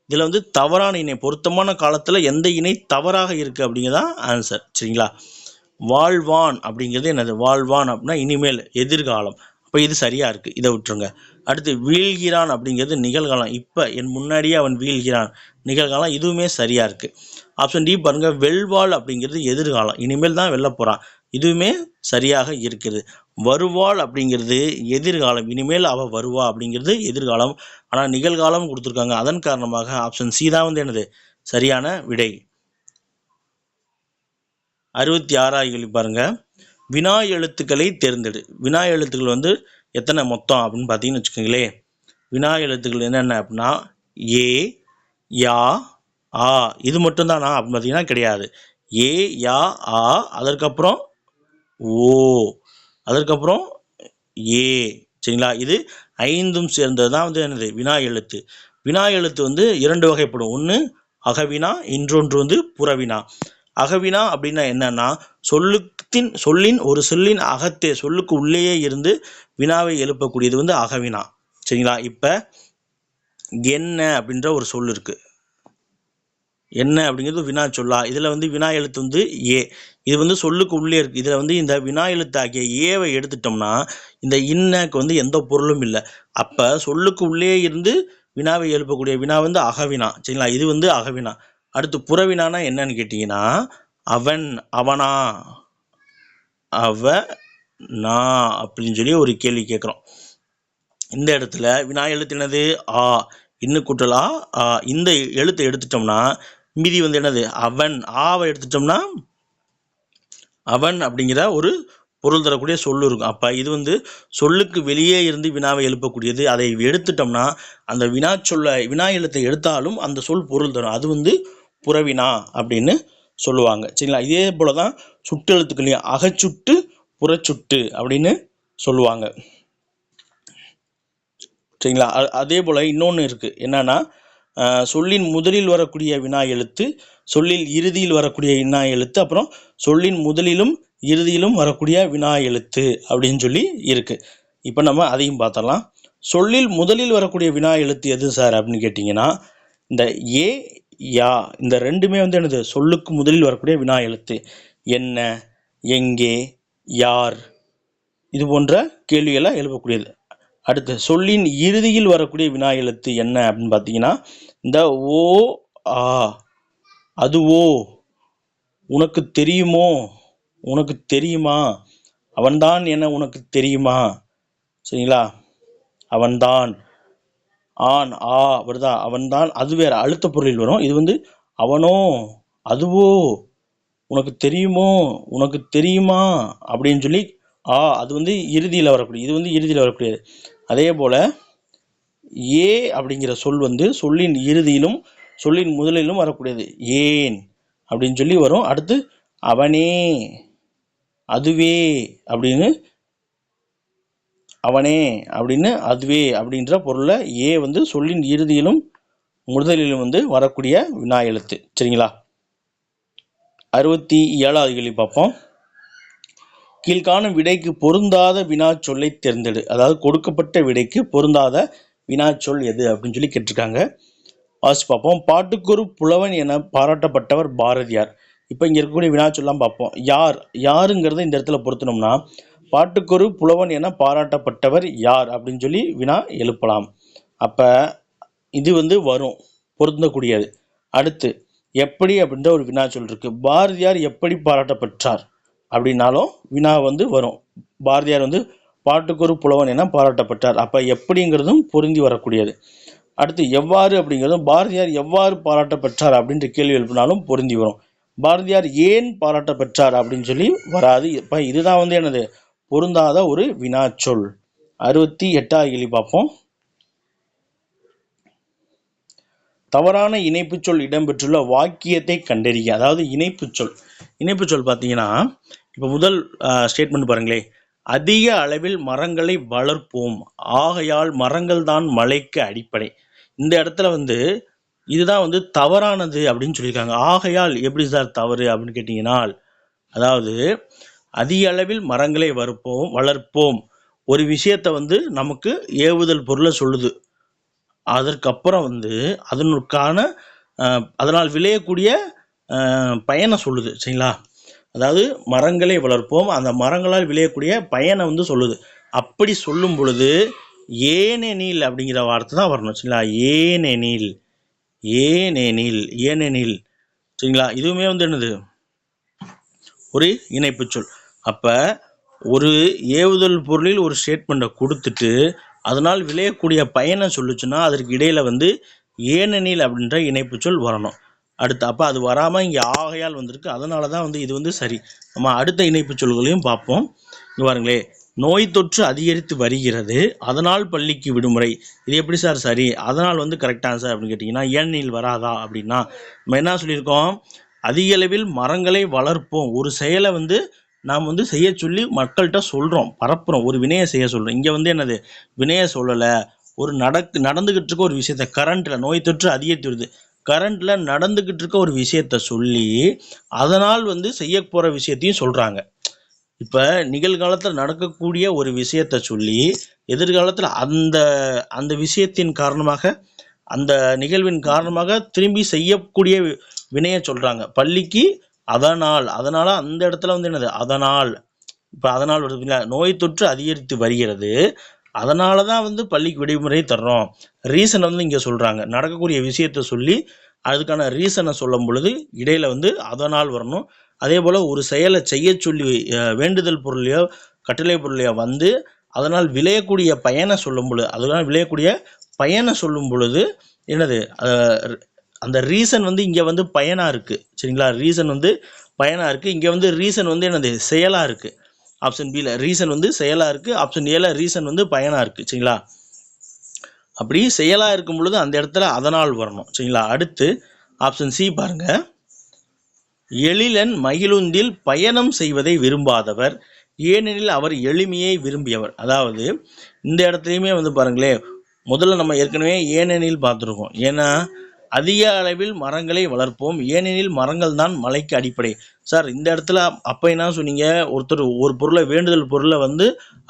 Speaker 1: இதில் வந்து தவறான இணை, பொருத்தமான காலத்தில் எந்த இணை தவறாக இருக்குது அப்படிங்கிறதான் ஆன்சர். சரிங்களா? வாழ்வான் அப்படிங்கிறது என்னது, வாழ்வான் அப்படின்னா இனிமேல், எதிர்காலம், அப்போ இது சரியாக இருக்குது, இதை விட்டுருங்க. அடுத்து வீழ்கிறான் அப்படிங்கிறது நிகழ்காலம், இப்போ என் முன்னாடியே அவன் வீழ்கிறான், நிகழ்காலம், இதுவுமே சரியாக இருக்குது. ஆப்ஷன் டி பாருங்கள், வெல்வாள் அப்படிங்கிறது எதிர்காலம், இனிமேல் தான் வெல்ல போகிறான், இதுவுமே சரியாக இருக்குது. வருவாள் அப்படிங்கிறது எதிர்காலம், இனிமேல் அவள் வருவா அப்படிங்கிறது எதிர்காலம், ஆனால் நிகழ்காலம் கொடுத்துருக்காங்க, அதன் காரணமாக ஆப்ஷன் சி தான் வந்து என்னது சரியான விடை. 66வது கேள்வி பாருங்க. வினா எழுத்துக்களை தேர்ந்தெடு. வினா எழுத்துக்கள் வந்து எத்தனை மொத்தம் அப்படின்னு பார்த்தீங்கன்னு வச்சுக்கோங்களேன். வினா எழுத்துக்கள் என்னென்ன அப்படின்னா ஏ, யா, ஆ, இது மட்டும்தானா அப்படின்னு பார்த்தீங்கன்னா கிடையாது. ஏ, யா, ஆ, அதற்கப்புறம் ஓ, அதற்கப்புறம் ஏ. சரிங்களா? இது 5ம் சேர்ந்தது தான் வந்து என்னது வினா எழுத்து. வினா எழுத்து வந்து 2 வகைப்படும். ஒன்று அகவினா, இன்னொன்று வந்து புறவினா. அகவினா அப்படின்னா என்னன்னா, சொல்லின் ஒரு சொல்லின் அகத்தே, சொல்லுக்கு உள்ளேயே இருந்து வினாவை எழுப்பக்கூடியது வந்து அகவினா. சரிங்களா? இப்போ என்ன அப்படின்ற ஒரு சொல் இருக்கு, என்ன அப்படிங்கிறது வினா சொல்லா, இதில் வந்து வினா எழுத்து வந்து ஏ, இது வந்து சொல்லுக்கு உள்ளே இருக்குது. இதில் வந்து இந்த வினா எழுத்து ஆகிய ஏவை எடுத்துட்டோம்னா இந்த இன்னக்கு வந்து எந்த பொருளும் இல்லை. அப்போ சொல்லுக்கு உள்ளே இருந்து வினாவை எழுப்பக்கூடிய வினா வந்து அகவினா. சரிங்களா? இது வந்து அகவினா. அடுத்து புறவினானா என்னன்னு கேட்டிங்கன்னா, அவன், அவனா, அவனா அப்படின்னு சொல்லி ஒரு கேள்வி கேட்குறோம். இந்த இடத்துல வினா எழுத்து என்னது ஆ, இன்னும் கூட்டலா ஆ, இந்த எழுத்தை எடுத்துட்டோம்னா மீதி வந்து என்னது அவன், ஆவை எடுத்துட்டோம்னா அவன் அப்படிங்கிற ஒரு பொருள் தரக்கூடிய சொல்லு இருக்கும். அப்போ இது வந்து சொல்லுக்கு வெளியே இருந்து வினாவை எழுப்பக்கூடியது. அதை எடுத்துட்டோம்னா அந்த வினா எழுத்தை எடுத்தாலும் அந்த சொல் பொருள் தரும், அது வந்து புறவினா அப்படின்னு சொல்லுவாங்க. சரிங்களா? இதே போல தான் சுட்டு எழுத்துக்களையும் அகச்சுட்டு புறச்சுட்டு அப்படின்னு சொல்லுவாங்க. சரிங்களா? அதே போல் இன்னொன்று இருக்குது, என்னன்னா சொல்லின் முதலில் வரக்கூடிய வினா எழுத்து, சொல்லில் இறுதியில் வரக்கூடிய வினா எழுத்து, அப்புறம் சொல்லின் முதலிலும் இறுதியிலும் வரக்கூடிய வினா எழுத்து அப்படின்னு சொல்லி இருக்குது. இப்போ நம்ம அதையும் பார்த்தரலாம். சொல்லில் முதலில் வரக்கூடிய வினா எழுத்து எது சார் அப்படின்னு கேட்டிங்கன்னா இந்த ஏ, யா, இந்த ரெண்டுமே வந்து என்னது சொல்லுக்கு முதலில் வரக்கூடிய வினா எழுத்து. என்ன, எங்கே, யார், இது போன்ற கேள்விகளை எழுப்பக்கூடியது. அடுத்து சொல்லின் இறுதியில் வரக்கூடிய வினா எழுத்து என்ன அப்படின்னு பார்த்தீங்கன்னா இந்த ஓ, ஆ, அதுவோ, உனக்கு தெரியுமோ, உனக்கு தெரியுமா, அவன்தான் என உனக்கு தெரியுமா. சரிங்களா? அவன்தான், ஆன், ஆ வருதா, அவன்தான், அது வேற அழுத்த பொருளில் வரும். இது வந்து அவனோ, அதுவோ, உனக்கு தெரியுமோ, உனக்கு தெரியுமா அப்படின்னு சொல்லி அது வந்து இறுதியில் வரக்கூடியது, இது வந்து இறுதியில் வரக்கூடியது. அதே போல் ஏ அப்படிங்கிற சொல் வந்து சொல்லின் இறுதியிலும் சொல்லின் முதலிலும் வரக்கூடியது. ஏன் அப்படின்னு சொல்லி வரும். அடுத்து அவனே, அதுவே அப்படின்னு, அவனே அப்படின்னு, அதுவே அப்படின்ற பொருளை ஏ வந்து சொல்லின் இறுதியிலும் முதலிலும் வந்து வரக்கூடிய வினா எழுத்து. சரிங்களா? 67வது கேள்வி பார்ப்போம். கீழ்காணும் விடைக்கு பொருந்தாத வினா சொல்லை தேர்ந்தெடு. அதாவது கொடுக்கப்பட்ட விடைக்கு பொருந்தாத வினாச்சொல் எது அப்படின்னு சொல்லி கேட்டிருக்காங்க. வாசிச்சு பார்ப்போம். பாட்டுக்கொரு புலவன் என பாராட்டப்பட்டவர் பாரதியார். இப்போ இங்கே இருக்கக்கூடிய வினாச்சொல்லாம் பார்ப்போம். யாருங்கிறத இந்த இடத்துல பொருத்தணும்னா, பாட்டுக்கொரு புலவன் என பாராட்டப்பட்டவர் யார் அப்படின்னு சொல்லி வினா எழுப்பலாம். அப்போ இது வரும், பொருந்தக்கூடியது. அடுத்து எப்படி அப்படின்ற ஒரு வினாச்சொல் இருக்கு. பாரதியார் எப்படி பாராட்டப்பட்டார் அப்படின்னாலும் வினா வரும். பாரதியார் பாட்டுக்கொரு புலவன் என பாராட்டப்பட்டார். அப்போ எப்படிங்கிறதும் பொருந்தி வரக்கூடியது. அடுத்து எவ்வாறு அப்படிங்கிறதும் பாரதியார் எவ்வாறு பாராட்டப்பெற்றார் அப்படின்ற கேள்வி எழுப்பினாலும் பொருந்தி வரும். பாரதியார் ஏன் பாராட்டப்பெற்றார் அப்படின்னு சொல்லி வராது. இப்போ இதுதான் என்னது பொருந்தாத ஒரு வினாச்சொல். 68வது கேள்வி பார்ப்போம். தவறான இணைப்புச்சொல் இடம்பெற்றுள்ள வாக்கியத்தை கண்டறிய. அதாவது இணைப்புச்சொல் பார்த்தீங்கன்னா, இப்போ முதல் ஸ்டேட்மெண்ட் பாருங்களே, அதிக அளவில் மரங்களை வளர்ப்போம், ஆகையால் மரங்கள் தான் மழைக்கு அடிப்படை. இந்த இடத்துல இதுதான் தவறானது அப்படின்னு சொல்லியிருக்காங்க. ஆகையால் எப்படி சார் தவறு அப்படின்னு கேட்டிங்கன்னா, அதாவது அதிக அளவில் மரங்களை வளர்ப்போம் ஒரு விஷயத்தை நமக்கு ஏவுதல் பொருளை சொல்லுது. அதற்கப்புறம் அதனுக்கான அதனால் விளையக்கூடிய பயனை சொல்லுது. சரிங்களா? அதாவது மரங்களை வளர்ப்போம், அந்த மரங்களால் விளையக்கூடிய பயனை சொல்லுது. அப்படி சொல்லும் பொழுது ஏனெனில் அப்படிங்கிற வார்த்தை தான் வரணும். சரிங்களா? ஏனெனில் சரிங்களா? இதுவுமே என்னது ஒரு இணைப்பு சொல். அப்போ ஒரு ஏவுதல் பொருளில் ஒரு ஸ்டேட்மெண்ட்டை கொடுத்துட்டு அதனால் விளையக்கூடிய பயனை சொல்லுச்சுன்னா அதற்கு இடையில ஏனெனில் அப்படின்ற இணைப்பு சொல் வரணும். அடுத்து அப்போ அது வராமல் இங்கே ஆகையால் வந்திருக்கு. அதனால தான் இது சரி. நம்ம அடுத்த இணைப்பு சொல்களையும் பார்ப்போம். இங்கே பாருங்களே, நோய் தொற்று அதிகரித்து வருகிறது, அதனால் பள்ளிக்கு விடுமுறை. இது எப்படி சார் சரி? அதனால் கரெக்ட் ஆன்சர் அப்படின்னு கேட்டிங்கன்னா, ஏனெனில் வராதா அப்படின்னா நம்ம என்ன சொல்லியிருக்கோம்? அதிக அளவில் மரங்களை வளர்ப்போம், ஒரு செயலை நாம் செய்ய சொல்லி மக்கள்கிட்ட சொல்கிறோம், பரப்புகிறோம், ஒரு வினையை செய்ய சொல்கிறோம். இங்கே என்னது வினையை சொல்லலை, ஒரு நடந்துக்கிட்டு இருக்க ஒரு விஷயத்த, கரண்ட்டில் நோய் தொற்று அதிகரித்து வருது, கரண்ட்டில் நடந்துக்கிட்டு இருக்க ஒரு விஷயத்த சொல்லி அதனால் செய்ய போகிற விஷயத்தையும் சொல்கிறாங்க. இப்போ நிகழ்காலத்தில் நடக்கக்கூடிய ஒரு விஷயத்த சொல்லி எதிர்காலத்தில் அந்த விஷயத்தின் காரணமாக, அந்த நிகழ்வின் காரணமாக திரும்பி செய்யக்கூடிய வினையை சொல்கிறாங்க. பள்ளிக்கு அதனால் அந்த இடத்துல என்னது அதனால். இப்போ அதனால் வருதுங்களா, நோய் தொற்று அதிகரித்து வருகிறது, அதனால தான் பள்ளிக்கு விடுமுறை தர்றோம். ரீசனை இங்கே சொல்கிறாங்க. நடக்கக்கூடிய விஷயத்த சொல்லி அதுக்கான ரீசனை சொல்லும் பொழுது இடையில அதனால் வரணும். அதே போல் ஒரு செயலை செய்ய சொல்லி வேண்டுதல் பொருளையோ கட்டளை பொருளையோ அதனால் விளையக்கூடிய பயனை சொல்லும் பொழுது, அதனால் விளையக்கூடிய பயனை சொல்லும் பொழுது என்னது அந்த ரீசன் இங்கே பயனாக இருக்குது. சரிங்களா? ரீசன் பயனாக இருக்குது. இங்கே ரீசன் என்னது செயலாக இருக்குது. ஆப்ஷன் பியில் ரீசன் செயலாக இருக்குது, ஆப்ஷன் ஏல ரீசன் பயனாக இருக்குது. சரிங்களா? அப்படி செயலாக இருக்கும் பொழுது அந்த இடத்துல அதனால் வரணும். சரிங்களா? அடுத்து ஆப்ஷன் சி பாருங்க. எழிலன் மகிழுந்தில் பயணம் செய்வதை விரும்பாதவர், ஏனெனில் அவர் எளிமையை விரும்பியவர். அதாவது இந்த இடத்துலையுமே பாருங்களே, முதல்ல நம்ம ஏற்கனவே ஏனெனில் பார்த்துருக்கோம். ஏன்னா அதிக அளவில் மரங்களை வளர்ப்போம், ஏனெனில் மரங்கள் தான் மழைக்கு அடிப்படை. சார் இந்த இடத்துல அப்போ என்ன சொன்னீங்க? ஒருத்தர் ஒரு பொருளை வேண்டுதல் பொருளை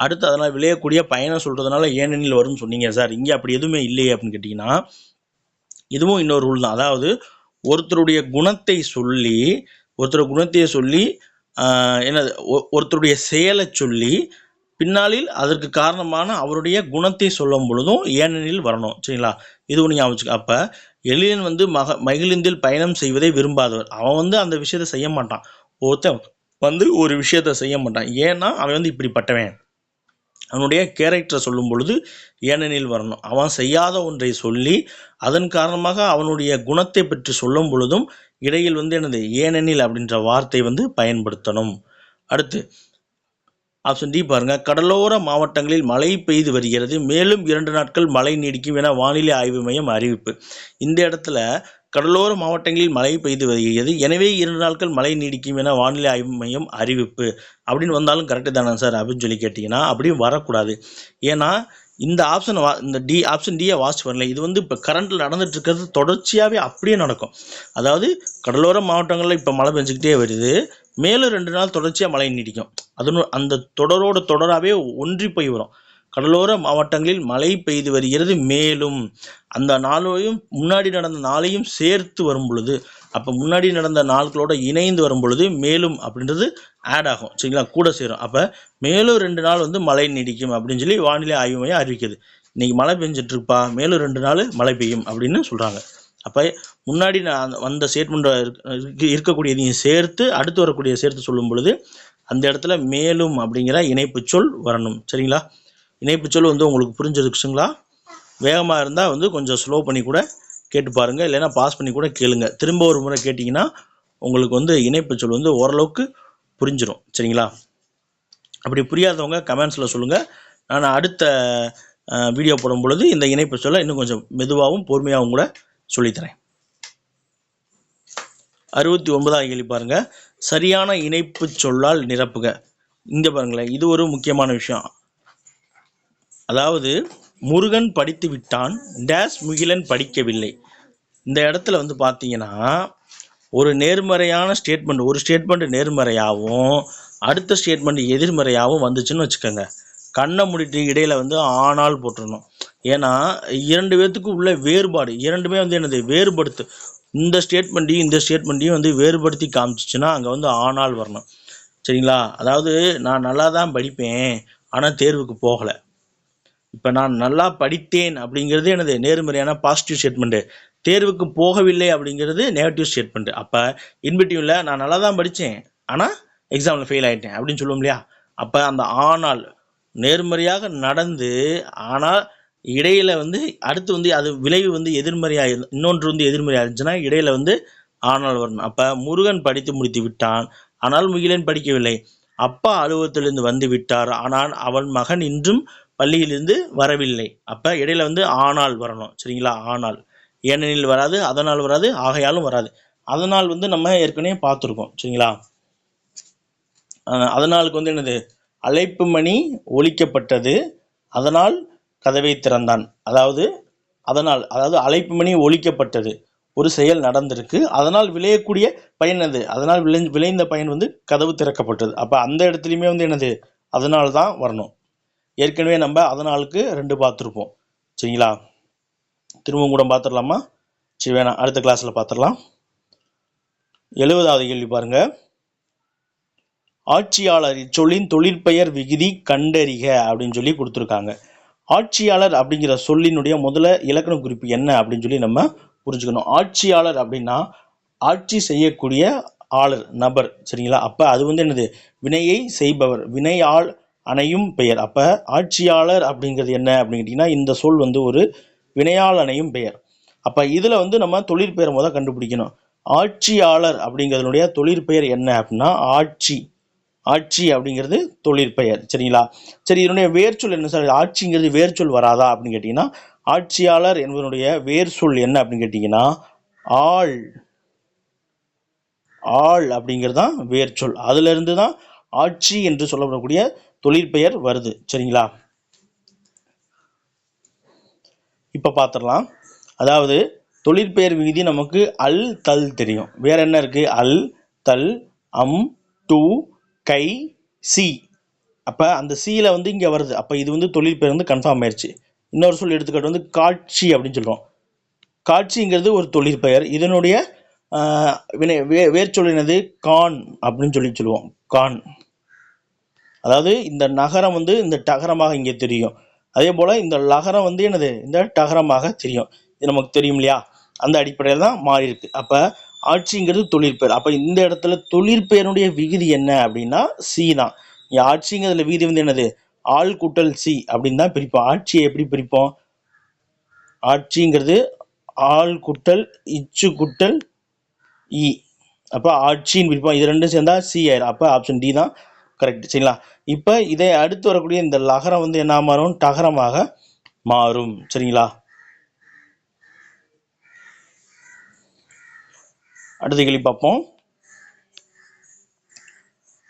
Speaker 1: அடுத்து அதனால் விளையக்கூடிய பயனை சொல்கிறதுனால ஏனெனில் வரும்னு சொன்னீங்க சார். இங்கே அப்படி எதுவுமே இல்லையே அப்படின்னு கேட்டிங்கன்னா, இதுவும் இன்னொரு ரூல் தான். அதாவது ஒருத்தருடைய குணத்தை சொல்லி என்னது ஒருத்தருடைய செயலை சொல்லி பின்னாளில் அதற்கு காரணமான அவருடைய குணத்தை சொல்லும் பொழுதும் ஏனெனில் வரணும். சரிங்களா? இது ஒன்று ஞாபகம். அப்போ எளியன் மகிழ்ந்தில் பயணம் செய்வதை விரும்பாதவர், அவன் அந்த விஷயத்தை செய்ய மாட்டான். ஒருத்தன் ஒரு விஷயத்தை செய்ய மாட்டான், ஏன்னா அவன் இப்படிப்பட்டவன். அவனுடைய கேரக்டரை சொல்லும் பொழுது ஏனெனில் வரணும். அவன் செய்யாத ஒன்றை சொல்லி அதன் காரணமாக அவனுடைய குணத்தை பற்றி சொல்லும் பொழுதும் இடையில் என்னது ஏனெனில் அப்படின்ற வார்த்தை பயன்படுத்தணும். அடுத்து ஆப்ஷன் டி பாருங்க. கடலோர மாவட்டங்களில் மழை பெய்து வருகிறது, மேலும் 2 நாட்கள் மழை நீடிக்கும் என வானிலை ஆய்வு மையம் அறிவிப்பு. இந்த இடத்துல கடலோர மாவட்டங்களில் மழை பெய்து வருகிறது, எனவே 2 நாட்கள் மழை நீடிக்கும் என வானிலை ஆய்வு மையம் அறிவிப்பு அப்படின்னு வந்தாலும் கரெக்டு தானே சார் அப்படின்னு சொல்லி கேட்டிங்கன்னா அப்படியும் வரக்கூடாது. ஏன்னா இந்த ஆப்ஷன் டியை வாசிச்சு வரல. இது இப்போ கரண்ட்டில் நடந்துட்டு இருக்கிறது தொடர்ச்சியாகவே அப்படியே நடக்கும். அதாவது கடலோர மாவட்டங்களில் இப்போ மழை பெஞ்சிக்கிட்டே வருது, மேலும் 2 நாள் தொடர்ச்சியாக மழை நீடிக்கும். அந்த தொடராகவே ஒன்றி போய் வரும். கடலோர மாவட்டங்களில் மழை பெய்து வருகிறது. மேலும் அந்த நாளையும் முன்னாடி நடந்த நாளையும் சேர்த்து வரும் பொழுது, அப்போ முன்னாடி நடந்த நாட்களோட இணைந்து வரும் பொழுது மேலும் அப்படின்றது ஆட் ஆகும். சரிங்களா, கூட சேரும். அப்போ மேலும் 2 நாள் வந்து மழை நீடிக்கும் அப்படின்னு சொல்லி வானிலை ஆய்வு மையம் அறிவிக்குது. இன்னைக்கு மழை பெஞ்சிட்டு இருப்பா, மேலும் 2 நாள் மழை பெய்யும் அப்படின்னு சொல்றாங்க. அப்போ முன்னாடி வந்த ஸ்டேட்மெண்ட் இருக்கக்கூடியதையும் சேர்த்து அடுத்து வரக்கூடிய சேர்த்து சொல்லும் பொழுது அந்த இடத்துல மேலும் அப்படிங்கிற இணைப்பு சொல் வரணும். சரிங்களா, இணைப்பு சொல் வந்து உங்களுக்கு புரிஞ்சிருக்குங்களா? வேகமாக இருந்தால் வந்து கொஞ்சம் ஸ்லோ பண்ணி கூட கேட்டு பாருங்கள், இல்லைன்னா பாஸ் பண்ணி கூட கேளுங்க. திரும்ப ஒரு முறை கேட்டிங்கன்னா உங்களுக்கு வந்து இணைப்பு சொல் வந்து ஓரளவுக்கு புரிஞ்சிடும். சரிங்களா, அப்படி புரியாதவங்க கமெண்ட்ஸில் சொல்லுங்கள். நான் அடுத்த வீடியோ போடும் பொழுது இந்த இணைப்பு சொல்ல இன்னும் கொஞ்சம் மெதுவாகவும் பொறுமையாகவும் கூட சொல்லித்தரேன். 69வது கேள்வி பாருங்க, சரியான இணைப்பு சொல்லால் நிரப்புக. இங்க பாருங்களேன், இது ஒரு முக்கியமான விஷயம். அதாவது முருகன் படித்து விட்டான், டேஸ் முகிலன் படிக்கவில்லை. இந்த இடத்துல வந்து பார்த்தீங்கன்னா ஒரு நேர்மறையான ஸ்டேட்மெண்ட், ஒரு ஸ்டேட்மெண்ட் நேர்மறையாகவும் அடுத்த ஸ்டேட்மெண்ட் எதிர்மறையாகவும் வந்துச்சுன்னு வச்சுக்கோங்க, கண்ணை மூடிட்டு இடையில வந்து ஆனால் போட்டுடணும். ஏன்னா 2 பேர்த்துக்கு உள்ள வேறுபாடு, இரண்டுமே வந்து என்னது வேறுபடுத்து. இந்த ஸ்டேட்மெண்ட்டையும் இந்த ஸ்டேட்மெண்ட்டையும் வந்து வேறுபடுத்தி காமிச்சிச்சுன்னா அங்கே வந்து ஆனால் வரணும். சரிங்களா, அதாவது நான் நல்லா தான் படிப்பேன் ஆனால் தேர்வுக்கு போகலை. இப்போ நான் நல்லா படித்தேன் அப்படிங்கிறது எனது நேர்மறையான பாசிட்டிவ் ஸ்டேட்மெண்ட்டு, தேர்வுக்கு போகவில்லை அப்படிங்கிறது நெகட்டிவ் ஸ்டேட்மெண்ட்டு. அப்போ இன்பிட்வீனில் நான் நல்லா தான் படித்தேன் ஆனால் எக்ஸாமில் ஃபெயில் ஆகிட்டேன் அப்படின்னு சொல்லுவோம் இல்லையா? அப்போ அந்த ஆனால் நேர்மறையாக நடந்து ஆனால் இடையில வந்து அடுத்து வந்து அது விளைவு வந்து எதிர்மறையாக, இன்னொன்று வந்து எதிர்மறையாக இருந்துச்சுன்னா இடையில வந்து ஆனால் வரணும். அப்போ முருகன் படித்து முடித்து விட்டான் ஆனால் முகிலன் படிக்கவில்லை. அப்பா அலுவலகத்திலிருந்து வந்து விட்டார் ஆனால் அவன் மகன் இன்றும் பள்ளியிலிருந்து வரவில்லை. அப்போ இடையில வந்து ஆனால் வரணும். சரிங்களா, ஆனால் ஏனெனில் வராது, அதனால் வராது, ஆகையாலும் வராது. அதனால் வந்து நம்ம ஏற்கனவே பார்த்துருக்கோம். சரிங்களா, அதனாலுக்கு வந்து என்னது, அழைப்பு மணி ஒலிக்கப்பட்டது அதனால் கதவை திறந்தான். அதாவது அழைப்பு மணி ஒலிக்கப்பட்டது, ஒரு செயல் நடந்திருக்கு, அதனால் விளையக்கூடிய பயன் அது, அதனால் விளைந்த பயன் வந்து கதவு திறக்கப்பட்டது. அப்போ அந்த இடத்துலையுமே வந்து என்னது அதனால் தான் வரணும். ஏற்கனவே நம்ம அதனாலுக்கு 2 பார்த்துருப்போம். சரிங்களா, திரும்பவும் கூட பார்த்துடலாமா? சரி, வேணாம், அடுத்த கிளாஸில் பார்த்துடலாம். 70வது கேள்வி பாருங்க, ஆட்சியாளர் இச்சொல்லின் தொழிற்பெயர் விகுதி கண்டறிக அப்படின்னு சொல்லி கொடுத்துருக்காங்க. ஆட்சியாளர் அப்படிங்கிற சொல்லினுடைய முதல்ல இலக்கண குறிப்பு என்ன அப்படின்னு சொல்லி நம்ம புரிஞ்சுக்கணும். ஆட்சியாளர் அப்படின்னா ஆட்சி செய்யக்கூடிய ஆளர், நபர். சரிங்களா, அப்போ அது வந்து என்னது, வினையை செய்பவர், வினையாள் அணையும் பெயர். அப்போ ஆட்சியாளர் அப்படிங்கிறது என்ன அப்படின்னு கேட்டிங்கன்னா இந்த சொல் வந்து ஒரு வினையாள் அணையும் பெயர். அப்போ இதில் வந்து நம்ம தொழிற்பெயரை முதல் கண்டுபிடிக்கணும். ஆட்சியாளர் அப்படிங்கிறதுனுடைய தொழிற்பெயர் என்ன அப்படின்னா ஆட்சி. ஆட்சி அப்படிங்கிறது தொழிற்பெயர். சரிங்களா, சரி, இதனுடைய வேர்ச்சொல் என்ன சார்? ஆட்சிங்கிறது வேர்ச்சொல் வராதா அப்படின்னு கேட்டிங்கன்னா ஆட்சியாளர் என்பதனுடைய வேர்ச்சொல் என்ன அப்படின்னு கேட்டிங்கன்னா ஆள். ஆள் அப்படிங்கிறது தான் வேர்ச்சொல். அதுல இருந்து தான் ஆட்சி என்று சொல்லப்படக்கூடிய தொழிற்பெயர் வருது. சரிங்களா, இப்ப பார்த்துடலாம். அதாவது தொழிற்பெயர் விகுதி நமக்கு அல் தல் தெரியும். வேற என்ன இருக்கு? அல், தல், அம், டு, கை, சி. அப்ப அந்த சீல வந்து இங்க வருது. அப்ப இது வந்து தொழிற்பெயர் வந்து கன்ஃபார்ம் ஆயிடுச்சு. இன்னொரு சொல் எடுத்துக்கிட்டு வந்து காட்சி அப்படின்னு சொல்றோம். காட்சிங்கிறது ஒரு தொழிற்பெயர். இதனுடைய வேர்ச்சொல் என்னது? கான் அப்படின்னு சொல்லுவோம். கான். அதாவது இந்த நகரம் வந்து இந்த டகரமாக இங்கே தெரியும். அதே போல இந்த லகரம் வந்து என்னது? இந்த டகரமாக தெரியும். இது நமக்கு தெரியும் இல்லையா? அந்த அடிப்படையில் தான் மாறி இருக்கு. அப்ப ஆட்சிங்கிறது தொழிற்பெயர். அப்ப இந்த இடத்துல தொழிற்பெயருடைய விகுதி என்ன அப்படின்னா சி தான். ஆட்சிங்கிறதுல விகுதி வந்து என்னது? ஆள் கூட்டல் சி அப்படின்னு தான் பிரிப்போம். ஆட்சியை எப்படி பிரிப்போம்? ஆட்சிங்கிறது ஆள் கூட்டல் இச்சு கூட்டல் இ. அப்போ ஆட்சின்னு பிரிப்போம். இது ரெண்டும் சேர்ந்தா சி ஆயிரும். அப்போ ஆப்ஷன் டி தான் கரெக்ட். சரிங்களா, இப்போ இதை அடுத்து வரக்கூடிய இந்த லகரம் வந்து என்ன மாறும்? டகரமாக மாறும். சரிங்களா, அடுத்த கேள்வி பார்ப்போம்.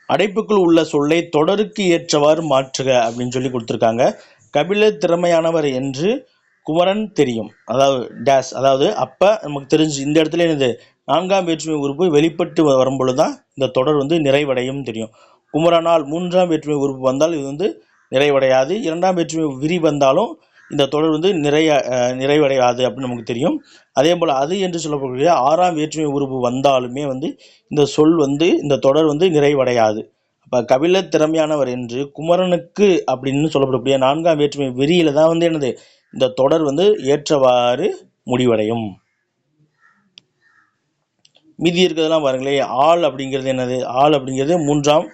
Speaker 1: அடைப்புக்குள் உள்ள சொல்லை தொடருக்கு ஏற்றவாறு மாற்றுக அப்படின்னு சொல்லி கொடுத்துருக்காங்க. கபிலர் திறமையானவர் என்று குமரன் தெரியும். அதாவது டேஸ், அதாவது அப்ப நமக்கு தெரிஞ்சு இந்த இடத்துல என்னது? 4ஆம் வேற்றுமை உறுப்பு வெளிப்பட்டு வரும்பொழுதுதான் இந்த தொடர் வந்து நிறைவடையும் தெரியும். குமரனால் 3ஆம் வேற்றுமை உறுப்பு வந்தால் இது வந்து நிறைவடையாது. இரண்டாம் வேற்றுமை விரி வந்தாலும் இந்த தொடர் வந்து நிறைவடையாது அப்படின்னு நமக்கு தெரியும். அதே போல் அது என்று சொல்லக்கூடிய ஆறாம் வேற்றுமை உருபு வந்தாலுமே வந்து இந்த சொல் வந்து இந்த தொடர் வந்து நிறைவடையாது. அப்போ கபிலர் திறமையானவர் என்று குமரனுக்கு அப்படின்னு சொல்லப்படக்கூடிய நான்காம் வேற்றுமை விரியில தான் வந்து என்னது இந்த தொடர் வந்து ஏற்றவாறு முடிவடையும். மீதி இருக்கிறதெல்லாம் பாருங்களேன். ஆள் அப்படிங்கிறது என்னது? ஆள் அப்படிங்கிறது மூன்றாம்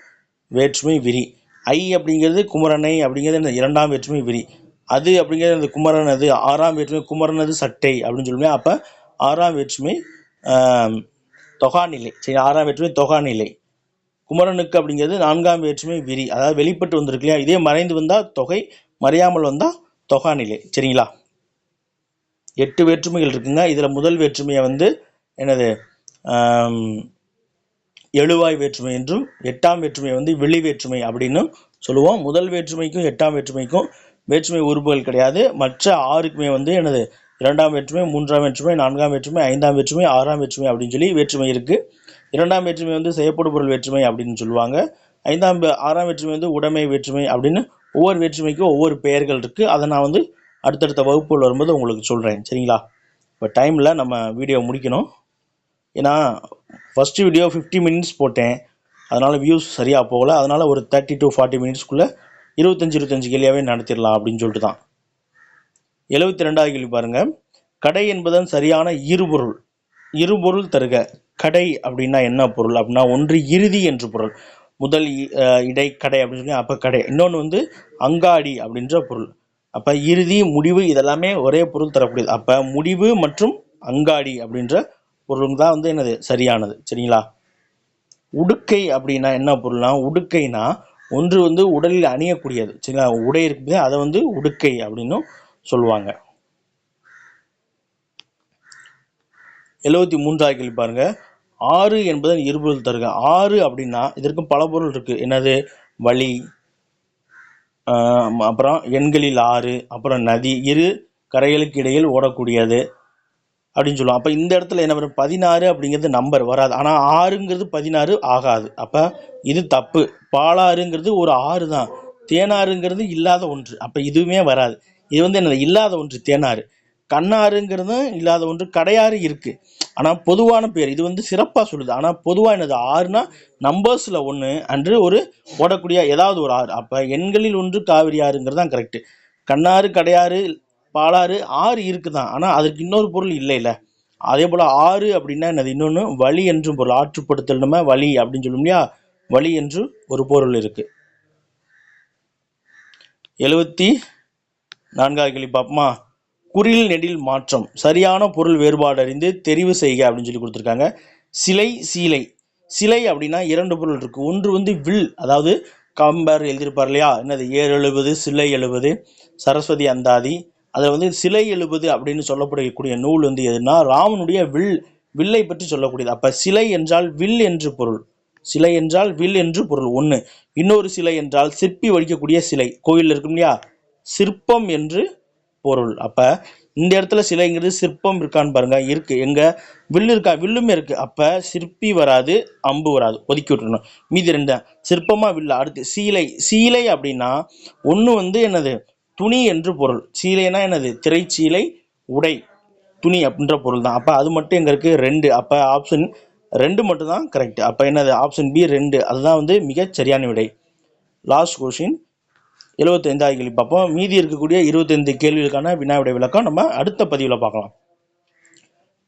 Speaker 1: வேற்றுமை விரி. ஐ அப்படிங்கிறது குமரனை அப்படிங்கிறது இந்த இரண்டாம் வேற்றுமை விரி. அது அப்படிங்கிறது அந்த குமரனது ஆறாம் வேற்றுமை குமரனது சட்டை அப்படின்னு சொல்லுவேன். அப்போ ஆறாம் வேற்றுமை தொகாநிலை. சரி, ஆறாம் வேற்றுமை தொகாநிலை. குமரனுக்கு அப்படிங்கிறது நான்காம் வேற்றுமை விரி, அதாவது வெளிப்பட்டு வந்திருக்கு இல்லையா? இதே மறைந்து வந்தால் தொகை, மறையாமல் வந்தால் தொகாநிலை. சரிங்களா? 8 வேற்றுமைகள் இருக்குங்க. இதில் முதல் வேற்றுமையை வந்து என்னது எழுவாய் வேற்றுமை என்றும் 8ஆம் வேற்றுமையை வந்து வெளி வேற்றுமை அப்படின்னு சொல்லுவோம். முதல் வேற்றுமைக்கும் 8ஆம் வேற்றுமைக்கும் வேற்றுமை உறுப்புகள் கிடையாது. மற்ற 6க்குமே வந்து என்னது இரண்டாம் வேற்றுமை, மூன்றாம் வேற்றுமை, நான்காம் வேற்றுமை, 5ஆம் வேற்றுமை, 6ஆம் வேற்றுமை அப்படின்னு சொல்லி வேற்றுமை இருக்கு. இரண்டாம் வேற்றுமை வந்து செய்யப்படும் பொருள் வேற்றுமை அப்படின்னு சொல்லுவாங்க. 6ஆம் வேற்றுமை வந்து உடைமை வேற்றுமை அப்படின்னு ஒவ்வொரு வேற்றுமைக்கும் ஒவ்வொரு பெயர்கள் இருக்கு. அதை நான் வந்து அடுத்தடுத்த வகுப்புகள் வரும்போது உங்களுக்கு சொல்றேன். சரிங்களா? இப்போ டைமில் நம்ம வீடியோ முடிக்கணும். ஏன்னா ஃபஸ்ட்டு வீடியோ 50 மினிட்ஸ் போட்டேன், அதனால் வியூஸ் சரியாக போகல. அதனால் ஒரு 30 to 40 மினிட்ஸ்க்குள்ளே 25 கேள்வியாகவே நடத்திடலாம் அப்படின்னு சொல்லிட்டு தான். 72வது கேள்வி பாருங்கள். கடை என்பதன் சரியான இருபொருள் தருக. கடை அப்படின்னா என்ன பொருள் அப்படின்னா, ஒன்று இறுதி என்று பொருள். முதல் இடை கடை அப்படின்னு சொல்லி அப்போ கடை. இன்னொன்று வந்து அங்காடி அப்படின்ற பொருள். அப்போ இறுதி முடிவு இதெல்லாமே ஒரே பொருள் தரக்கூடியது. அப்போ முடிவு மற்றும் அங்காடி அப்படின்ற பொருள் தான் வந்து என்னது சரியானது. சரிங்களா? உடுக்கை அப்படின்னா என்ன பொருள்னா, உடுக்கைனா ஒன்று வந்து உடலில் அணியக்கூடியது. சரிங்களா? உடை இருக்குது, அதை வந்து உடுக்கை அப்படின்னு சொல்லுவாங்க. 73வது கேள்வி பாருங்க. ஆறு என்பதன் இருபொருள் தருக. ஆறு அப்படின்னா இதற்கு பல பொருள் இருக்கு. என்னது? வழி, அப்புறம் எண்களில் ஆறு, அப்புறம் நதி, இரு கரைகளுக்கு இடையில் ஓடக்கூடியது அப்படின்னு சொல்லுவோம். அப்போ இந்த இடத்துல என்ன வரும்? 16 அப்படிங்கிறது நம்பர் வராது. ஆனால் 6ங்கிறது 16 ஆகாது. அப்போ இது தப்பு. பாலாறுங்கிறது ஒரு ஆறு தான். தேனாறுங்கிறது இல்லாத ஒன்று. அப்போ இதுவுமே வராது. இது வந்து என்னது? இல்லாத ஒன்று தேனாறு. கண்ணாறுங்கிறதும் இல்லாத ஒன்று. கடையாறு இருக்கு, ஆனால் பொதுவான பேர். இது வந்து சிறப்பாக சொல்லுது. ஆனால் பொதுவாக என்னது? ஆறுனா நம்பர்ஸில் ஒன்று அன்று ஒரு ஓடக்கூடிய ஏதாவது ஒரு ஆறு. அப்போ எண்களில் ஒன்று காவிரி ஆறுங்கிறது தான் கரெக்டு. கண்ணாறு, கடையாறு, பாலாறு, ஆறு இருக்குதான், ஆனால் அதற்கு இன்னொரு பொருள் இல்லை. அதே போல் ஆறு அப்படின்னா என்னது? இன்னொன்று வழி என்றும் பொருள். ஆற்றுப்படுத்தல் நம்ம வழி அப்படின்னு சொல்லும் இல்லையா? வழி என்று ஒரு பொருள் இருக்கு. 74வது கேள்வி பார்ப்போமா? குறில் நெடில் மாற்றம். சரியான பொருள் வேறுபாடு அறிந்து தெரிவு செய்க அப்படின்னு சொல்லி கொடுத்துருக்காங்க. சிலை, சீலை. சிலை அப்படின்னா 2 பொருள் இருக்கு. ஒன்று வந்து வில், அதாவது கம்பர் எழுதியிருப்பார் இல்லையா? என்னது? ஏர் எழுபது, சிலை எழுபது, சரஸ்வதி அந்தாதி. அதில் வந்து சிலை எழுபது அப்படின்னு சொல்லப்படக்கூடிய நூல் வந்து எதுனா ராமனுடைய வில்லை பற்றி சொல்லக்கூடியது. அப்போ சிலை என்றால் வில் என்று பொருள். சிலை என்றால் வில் என்று பொருள் ஒன்று. இன்னொரு சிலை என்றால் சிற்பி வடிக்கக்கூடிய சிலை. கோயில் இருக்கும் இல்லையா? சிற்பம் என்று பொருள். அப்போ இந்த இடத்துல சிலைங்கிறது சிற்பம் இருக்கான்னு பாருங்க. இருக்கு. எங்க? வில்லு இருக்கா? வில்லுமே இருக்கு. அப்போ சிற்பி வராது, அம்பு வராது, ஒதுக்கி விட்டுறணும். மீதி 2 சிற்பமா வில்லா. அடுத்து சீலை. சீலை அப்படின்னா ஒன்று வந்து என்னது? துணி என்று பொருள். சீலைனா என்னது? திரைச்சீலை, உடை, துணி அப்படின்ற பொருள் தான். அப்போ அது மட்டும் எங்கே இருக்குது? 2. அப்போ ஆப்ஷன் 2 மட்டும் தான் கரெக்ட். அப்போ என்னது? Option B 2. அதுதான் வந்து மிகச் சரியான விடை. லாஸ்ட் கொஸ்டின் 75வது கேள்வி பார்ப்போம். மீதி இருக்கக்கூடிய 25 கேள்விகளுக்கான வினா விடை விளக்கம் நம்ம அடுத்த பதிவில் பார்க்கலாம்.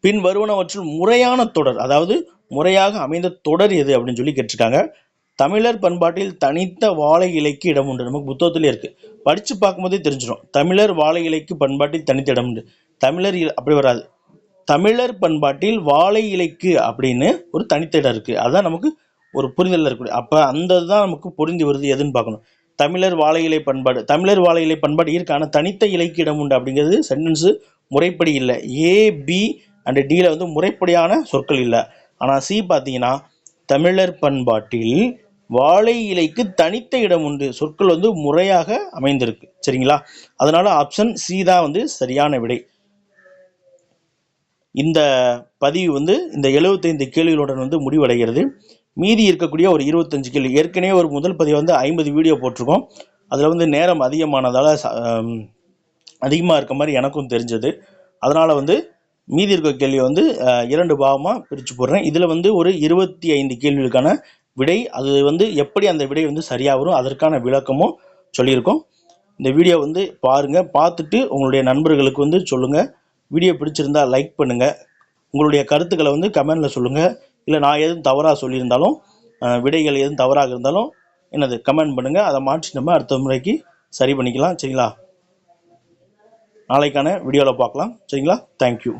Speaker 1: பின் வருவனவற்றில் முறையான தொடர், அதாவது முறையாக அமைந்த தொடர் எது அப்படின்னு சொல்லி கேட்டிருக்காங்க. தமிழர் பண்பாட்டில் தனித்த வாழை இலைக்கு இடம் உண்டு. நமக்கு புத்தகத்திலே இருக்கு, படிச்சு பார்க்கும்போதே தெரிஞ்சிடும். தமிழர் வாழை இலைக்கு பண்பாட்டில் தனித்த இடம் உண்டு. தமிழர் அப்படி வராது. தமிழர் பண்பாட்டில் வாழை இலைக்கு அப்படின்னு ஒரு தனித்த இடம் இருக்கு. அதுதான் நமக்கு ஒரு புரிதல் இருக்கக்கூடிய. அப்ப அந்த தான் நமக்கு பொருந்தி வருது எதுன்னு பார்க்கணும். தமிழர் வாழை இலை பண்பாடு, தமிழர் வாழை இலை பண்பாடு இருக்கு, ஆனால் தனித்த இலைக்கு இடம் உண்டு அப்படிங்கிறது சென்டென்ஸ் முறைப்படி இல்லை. ஏ, பி அண்ட் டியில் வந்து முறைப்படியான சொற்கள் இல்லை. ஆனால் சி பார்த்தீங்கன்னா தமிழர் பண்பாட்டில் வாழை இலைக்கு தனித்த இடம் உண்டு, சொற்கள் வந்து முறையாக அமைந்திருக்கு. சரிங்களா? அதனால ஆப்ஷன் சி தான் வந்து சரியான விடை. இந்த பதிவு வந்து இந்த 75 கேள்விகளுடன் வந்து முடிவடைகிறது. மீதி இருக்கக்கூடிய ஒரு 25 கேள்வி, ஏற்கனவே ஒரு முதல் பதிவு வந்து 50 வீடியோ போட்டிருக்கோம். அதில் வந்து நேரம் அதிகமானதால் அதிகமாக இருக்க மாதிரி எனக்கும் தெரிஞ்சது. அதனால் வந்து மீதி இருக்க கேள்வியை வந்து 2 பாகமாக பிரித்து போடுறேன். இதில் வந்து ஒரு 25 கேள்விகளுக்கான விடை, அது வந்து எப்படி அந்த விடை வந்து சரியாக வரும் அதற்கான விளக்கமும் சொல்லியிருக்கோம். இந்த வீடியோ வந்து பாருங்கள், பார்த்துட்டு உங்களுடைய நண்பர்களுக்கு வந்து சொல்லுங்கள். வீடியோ பிடிச்சிருந்தா லைக் பண்ணுங்கள். உங்களுடைய கருத்துக்களை வந்து கமெண்டில் சொல்லுங்கள். இல்லை நான் எதுவும் தவறாக சொல்லியிருந்தாலும், விடைகள் எதுவும் தவறாக இருந்தாலும் என்னது கமெண்ட் பண்ணுங்கள். அதை மாற்றி நம்ம அடுத்த முறைக்கு சரி பண்ணிக்கலாம். சரிங்களா? நாளைக்கான வீடியோவில் பார்க்கலாம். சரிங்களா? தேங்க்யூ.